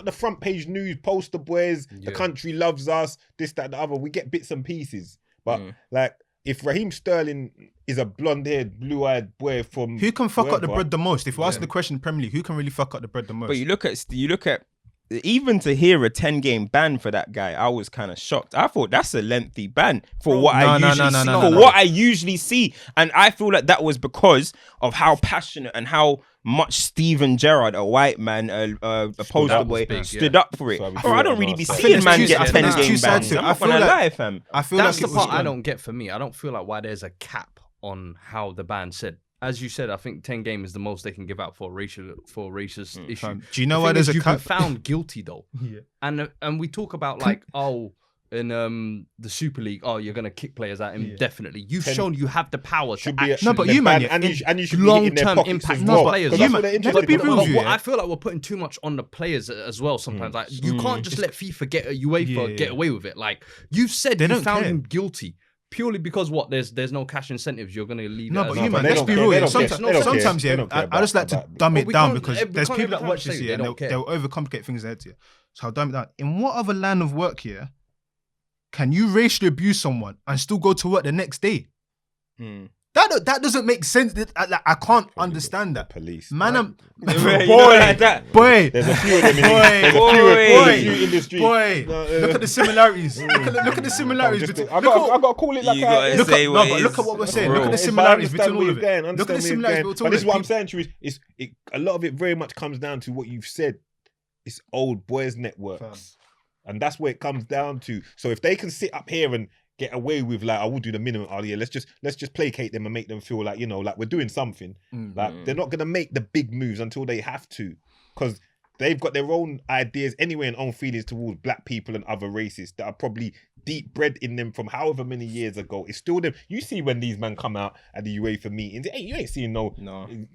the front page news, poster boys, the country loves us, this, that, the other. We get bits and pieces. But like, if Raheem Sterling is a blonde-haired, blue-eyed boy from who can fuck up the bread the most? If we're asking the question in Premier League, who can really fuck up the bread the most? But you look at even to hear a 10-game ban for that guy, I was kind of shocked. I thought that's a lengthy ban for what I usually see. And I feel like that was because of how passionate and how much Steven Gerrard, a white man, a poster boy, stood up for it. I don't really be seeing man get 10-game bans. I'm not gonna lie, fam. I feel that's the part I don't get for me. I don't feel like why there's a cap on how the ban said. As you said, I think 10 game is the most they can give out for racist issue. Do you know why there's a cap? You've been found guilty though. And we talk about like, in the Super League, you're gonna kick players out indefinitely. You've shown you have the power to actually. No, but you man, and you should long-term impact on players. I feel like we're putting too much on the players as well. Sometimes, like you can't just let FIFA get Uefa get away with it. Like you've said, you found him guilty. Purely because there's no cash incentives, you're gonna leave. No, but you man, let's be real. Sometimes, I just like to dumb it down because there's people that watch this here and they'll overcomplicate things in their head here. So I'll dumb it down. In what other line of work here can you racially abuse someone and still go to work the next day? That doesn't make sense. I can't understand that. Police, man. Boy, there's a few of them. In the street. Boy, look at the similarities. Look at the similarities. I got to call it like but look at what we're saying. Look at the similarities between all of it. Look at the similarities between all of it. But this is what I'm saying to you is a lot of it very much comes down to what you've said. It's old boys networks, and that's where it comes down to. So if they can sit up here and get away with like, I will do the minimum. Let's just placate them and make them feel like, you know, like we're doing something. Like they're not gonna make the big moves until they have to, because they've got their own ideas anyway and own feelings towards Black people and other races that are probably deep bred in them from however many years ago. It's still them. You see when these men come out at the Uefa meetings, hey, you ain't seeing no.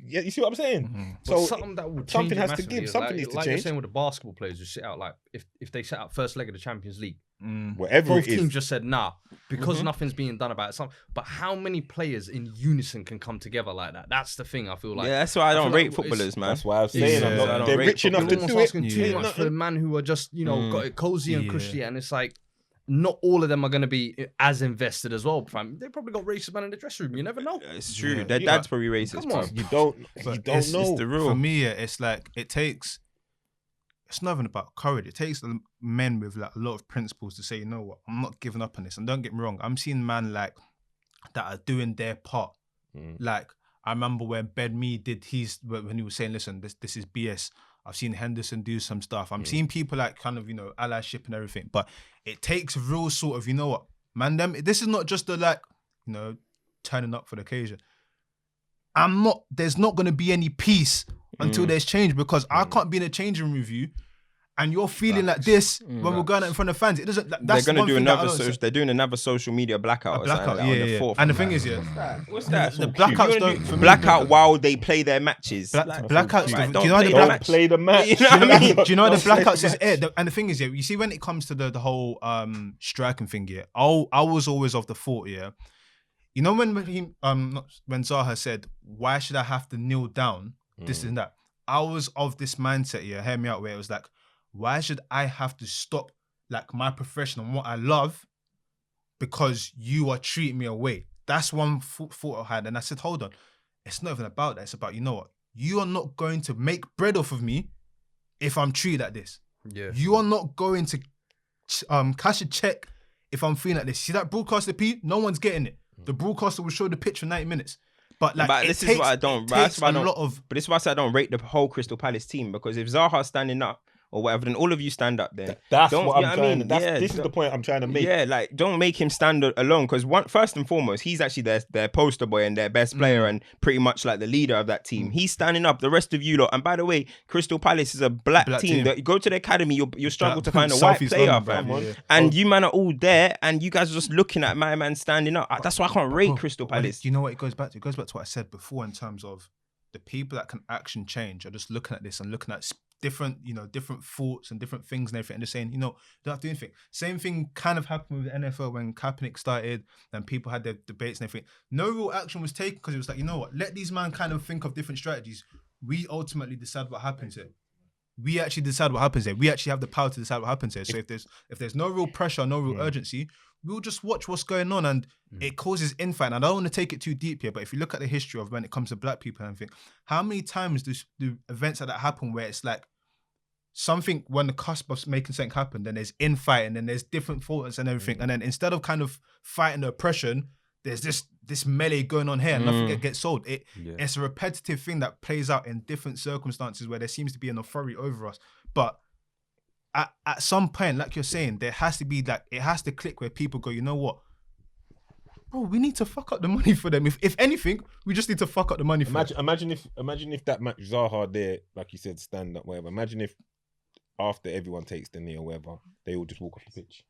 Yeah, you see what I'm saying? So something has to give. Something needs to change. Like you're saying with the basketball players who sit out, like if they set out first leg of the Champions League. Whatever both teams just said because nothing's being done about it. But how many players in unison can come together like that? That's the thing. I feel like that's why I don't rate footballers, man. That's why I'm saying they're rich enough to do it. Too much for the man who are just got it cozy and cushy, and it's like not all of them are going to be as invested as well. They probably got racist man in the dressing room. You never know. It's true. Their dad's probably racist. You don't know. It's the rule. For me, it's like it takes it's not even about courage. It takes men with like a lot of principles to say, you know what, I'm not giving up on this. And don't get me wrong, I'm seeing man like that are doing their part. Like I remember when Ben Mee did when he was saying, listen, this is BS. I've seen Henderson do some stuff. I'm seeing people like kind of, allyship and everything. But it takes real sort of, you know what, man, this is not just a turning up for the occasion. There's not going to be any peace until there's change, because I can't be in a changing room with you and you're feeling like this when we're going out in front of fans. It doesn't. That's they're going to do another. They're doing another social media blackout. Blackout, on the 4th. And the thing is, what's that? The blackouts don't blackout while they play their matches. Blackouts. Don't Do you know Don't play the match. You know what I mean? Do you know the blackouts is it? And the thing is, you see when it comes to the whole striking thing, I was always of the thought, you know when Zaha said, why should I have to kneel down? This and that. I was of this mindset, hear me out, where it was like, why should I have to stop like my profession and what I love because you are treating me away? That's one thought I had. And I said, hold on, it's not even about that. It's about, you know what? You are not going to make bread off of me if I'm treated like this. Yeah. You are not going to cash a check if I'm feeling like this. See that broadcaster P? No one's getting it. The broadcaster will show the pitch for 90 minutes. But this is why I don't. But this is why I say I don't rate the whole Crystal Palace team, because if Zaha's standing up or whatever, then all of you stand up there. That's what I'm trying. This is the point I'm trying to make. Yeah, like don't make him stand alone, because first and foremost, he's actually their poster boy and their best player and pretty much like the leader of that team. He's standing up. The rest of you lot, and by the way, Crystal Palace is a black team. That you go to the academy, you struggle to find a white player, and you man are all there, and you guys are just looking at my man standing up. That's why I can't rate Crystal Palace. Do you know what it goes back to? It goes back to what I said before in terms of the people that can action change are just looking at this and looking at different thoughts and different things and everything, and just saying, don't have to do anything. Same thing kind of happened with the NFL when Kaepernick started, and people had their debates and everything. No real action was taken because it was like, you know what, let these men kind of think of different strategies. We ultimately decide what happens here. We actually decide what happens here. We actually have the power to decide what happens here. So if there's no real pressure, no real urgency, we'll just watch what's going on, and it causes infight. And I don't want to take it too deep here, but if you look at the history of when it comes to black people and everything, how many times do events like that happen where it's like something when the cusp of making something happen, then there's infight and then there's different faults and everything, and then instead of kind of fighting the oppression, there's this melee going on here and nothing gets solved. It's a repetitive thing that plays out in different circumstances where there seems to be an authority over us, but at some point, like you're saying, there has to be it has to click where people go, you know what, bro, we need to fuck up the money for them. If anything, we just need to fuck up the money for them. Imagine if that match Zaha there, like you said, stand up, whatever. Imagine if after everyone takes the knee or whatever, they all just walk off the pitch.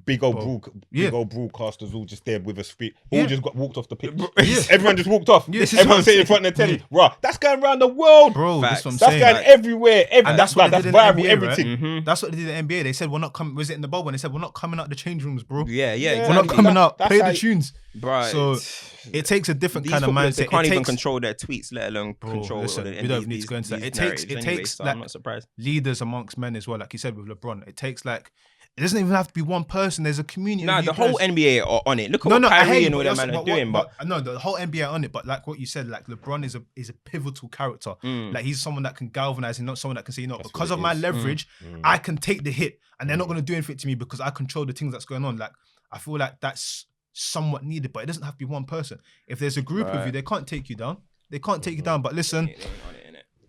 Big old broadcasters all just there with us feet. All just got walked off the pitch. Everyone just walked off. Everyone sitting in front of the telly. Right, that's going around the world, bro. That's what I'm saying. That's going everywhere. And that's what they did in viral. NBA, everything. Right? That's what they did in the NBA. They said we're not coming. Was it in the bubble? And they said we're not coming out the change rooms, bro. Yeah, We're not coming out. Play the tunes, bro. So it takes a different kind of mindset. They can't even control their tweets, let alone control. We don't need to go into that. It takes I'm not surprised. Leaders amongst men as well, like you said with LeBron. It takes it doesn't even have to be one person. There's a community. Nah, the whole NBA are on it. Look at what Kyrie and all that man are doing. But no, the whole NBA are on it. But like what you said, like LeBron is a pivotal character. Like he's someone that can galvanize and not someone that can say, because of my leverage, I can take the hit and they're not going to do anything to me because I control the things that's going on. Like I feel like that's somewhat needed, but it doesn't have to be one person. If there's a group of you, they can't take you down. They can't take you down. But listen,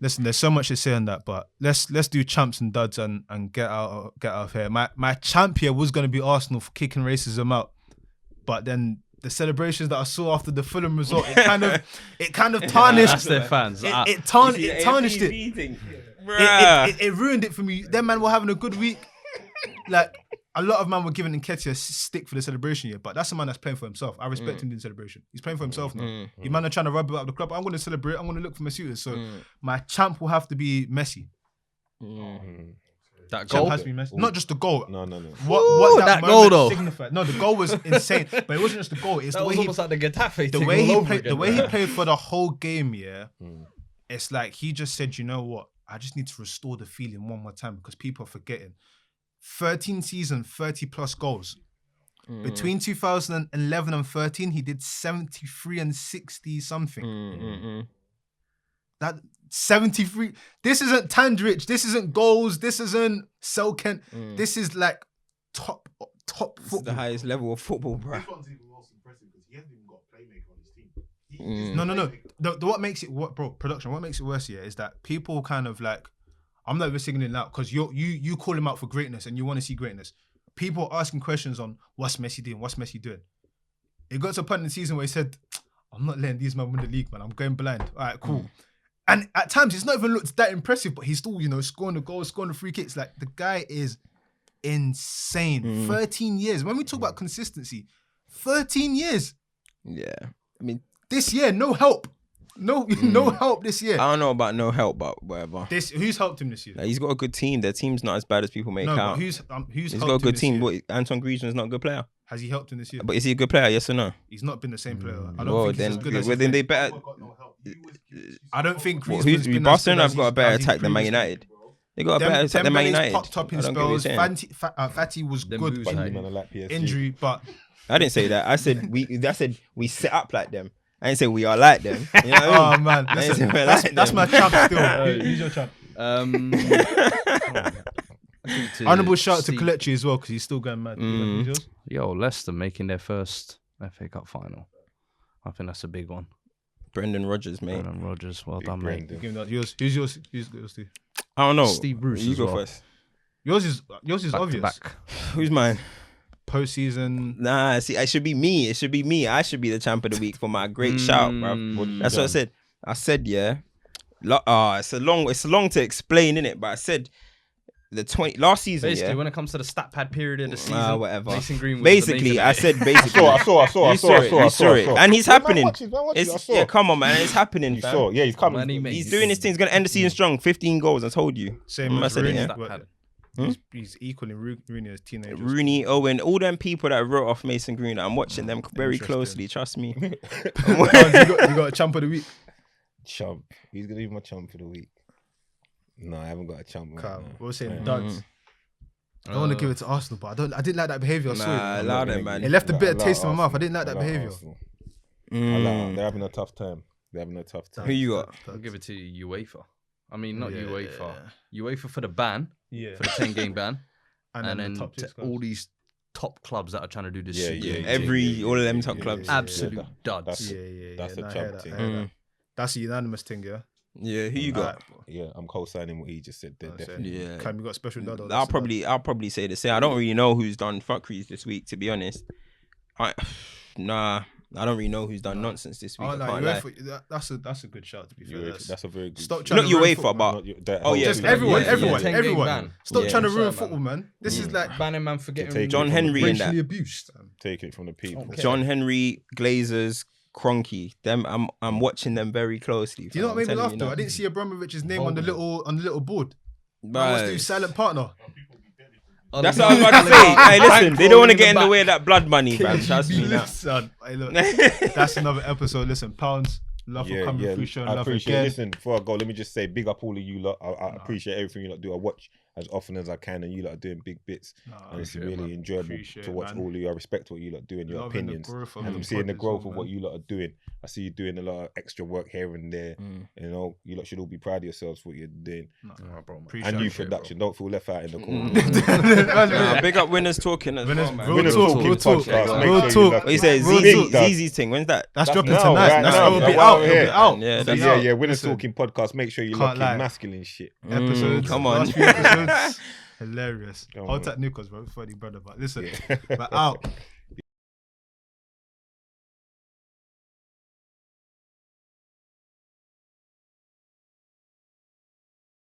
there's so much to say on that, but let's do champs and duds and get out of here. My champ here was going to be Arsenal for kicking racism out, but then the celebrations that I saw after the Fulham result, it kind of tarnished. That's their fans. It tarnished it. It ruined it for me. Them man were having a good week. Like a lot of man were giving Nketiah a stick for the celebration, but that's a man that's playing for himself. I respect him doing celebration. He's playing for himself now. You man are trying to rub it out of the club. I'm going to celebrate. I'm going to look for my suitors. So my champ will have to be Messi. That goal has to be Messi. Not just the goal. No. What that goal though signified. No, the goal was insane, but it wasn't just the goal. It's that the way was almost like the Getafe. The way he played for the whole game. It's like he just said, you know what? I just need to restore the feeling one more time because people are forgetting. 13 seasons, 30 plus goals. Between 2011 and 13, he did 73 and 60 something. 73. This isn't Tandrich. This isn't goals. This isn't Selkent. This is like top It's football. the highest level of football, bro. This one's even most impressive because he hasn't even got a playmaker on his team. No. What makes it production? What makes it worse here is that people kind of like, I'm not even singling it out because you call him out for greatness and you want to see greatness. People are asking questions on what's Messi doing. What's Messi doing? It got to a point in the season where he said, "I'm not letting these men win the league, man. I'm going blind." All right, cool. And at times it's not even looked that impressive, but he's still scoring the goals, scoring the free kicks. Like the guy is insane. 13 years. When we talk about consistency, 13 years. Yeah. I mean, This year, no help. No help this year. I don't know about no help, but whatever. Who's helped him this year? Like, he's got a good team. Their team's not as bad as people make No, out. but who's He's helped got a him good this team. year? What, Anton Griezmann's not a good player. Has he helped him this year? But is he a good player? Yes or no? He's not been the same player. I don't Well, think he's then, as good as well, then they Never better. got no help. I don't think Well, Griezmann's been Barcelona as have good got a better as he's attack than Man previously. United. They got a better attack than Man United. popped up in I don't get what you're spells. saying. Fatty was Them good booze, in like- Man, I like PSG. injury, but I didn't say that. I said we set up like them. I didn't say we are like them. You know what I oh mean? man, I didn't listen, say we're that's, like that's them. my champ still. Who's your champ? Honourable shout out to Steve- Kelechi as well because he's still going mad. Who's yours? Yo, Leicester making their first FA Cup final. I think that's a big one. Brendan Rodgers, mate. Brendan Rodgers, well Big done, mate. Brendan. Give him that. Yours. Who's yours? Who's yours? Too? I don't know. Steve Bruce You as go well. first. Yours is Back to obvious. back. Who's mine? Postseason. Nah, see, it should be me. It should be me. I should be the champ of the week for my great shout, bro. That's what I said. I said, yeah. It's long to explain, innit? But I said last season, Basically, yeah. when it comes to the stat pad period of the season, Whatever. Mason Greenwood. Basically, I said basically. I saw You saw it. And he's happening. I saw. Yeah, come on, man. It's happening, You fam. saw. Yeah, he's coming. Money makes- He's doing his thing. He's going to end the season strong. 15 goals, I told you. Same I as said it, Rooney. yeah. Stat but pad. He's equaling Rooney as teenagers. Rooney, Owen, all them people that wrote off Mason Green, I'm watching them very Interesting. closely. Trust me. you got a champ of the week. Chump. He's gonna be my chump for the week. No, I haven't got a chump. Right Calm. now. We're saying Yeah. duds. I don't want to give it to Arsenal, but I didn't like that behavior. I Nah, saw it. I'm allow not them, gonna man. give It left a I bitter allow taste in my mouth. I Arsenal. didn't like that I allow behavior. Arsenal. Mm. They're having a tough time. They're having a tough time. Who you got? I'll give it to UEFA. I mean, not Yeah, UEFA. UEFA for the ban, Yeah. for the 10-game ban, And and then then the top to six all guys. these top clubs that are trying to do this Yeah, shit. yeah, All of them top clubs. Absolute Yeah, duds. that's- Yeah. That's a Nah, I champ hear that, thing. I hear that. That's a unanimous thing, yeah. Yeah, who you got? Alright. Yeah, I'm co-signing what he just said. There, That's it. definitely. Yeah. Cam, you got a special dad. or I'll that's- probably say the same. I don't really know who's done fuckeries this week, to be honest. I don't really know who's done nonsense this week. Oh, I no, can't lie. UEFA, that's a good shout to be fair. That's a very good. Stop shout. trying Not to ruin UEFA, football, but man. Oh, yeah, Just yeah, everyone, yeah, everyone, 10-game everyone. ban. Stop Yeah. trying to ruin Sorry, football, man. This is like Banning man for getting take John Henry and racially that. abused. Take it from the people. Okay. John Henry, Glazers, Kroenke. Them, I'm watching them very closely. Do you know what fam, made me I'm laugh telling though? you I now. didn't see Abramovich's name on the little board. Right. What's the silent partner? That's what I was about to say. Hey, listen, they don't want to get in the way of that blood money, man. Trust me now. Listen, hey, look, that's another episode. Listen, pounds, love for coming through, showing I love appreciate again. it. Listen, before I go, let me just say, big up all of you lot. I appreciate everything you lot do. I watch as often as I can, and you lot are doing big bits. And it's appreciate it, really man. enjoyable Appreciate to it, watch man. all of you. I respect what you lot do and your Loving the opinions. growth of And the I'm seeing the pod as growth well, of what man. you lot are doing. I see you doing a lot of extra work here and there. You know, you lot should all be proud of yourselves for what you're doing. Appreciate And you it. production. Don't feel left out in the corner. Nah, big up Winners Talking as well, man. Real Winners talk, Talking real talk, podcast. Make real sure you talk. love What you it. say? Real ZZ, talk. ZZ's thing. When's that? That's dropping now, tonight. right That's now. it'll be Wow, out. It'll yeah. be out. Yeah, It'll that's be Yeah, out. yeah. Winners Listen, Talking podcast. Make sure you Can't lock in lie. masculine shit. Episodes. Come on. last few episodes, hilarious. Come Hold on. that Nichols, bro. Funny brother, but listen, Yeah. but out.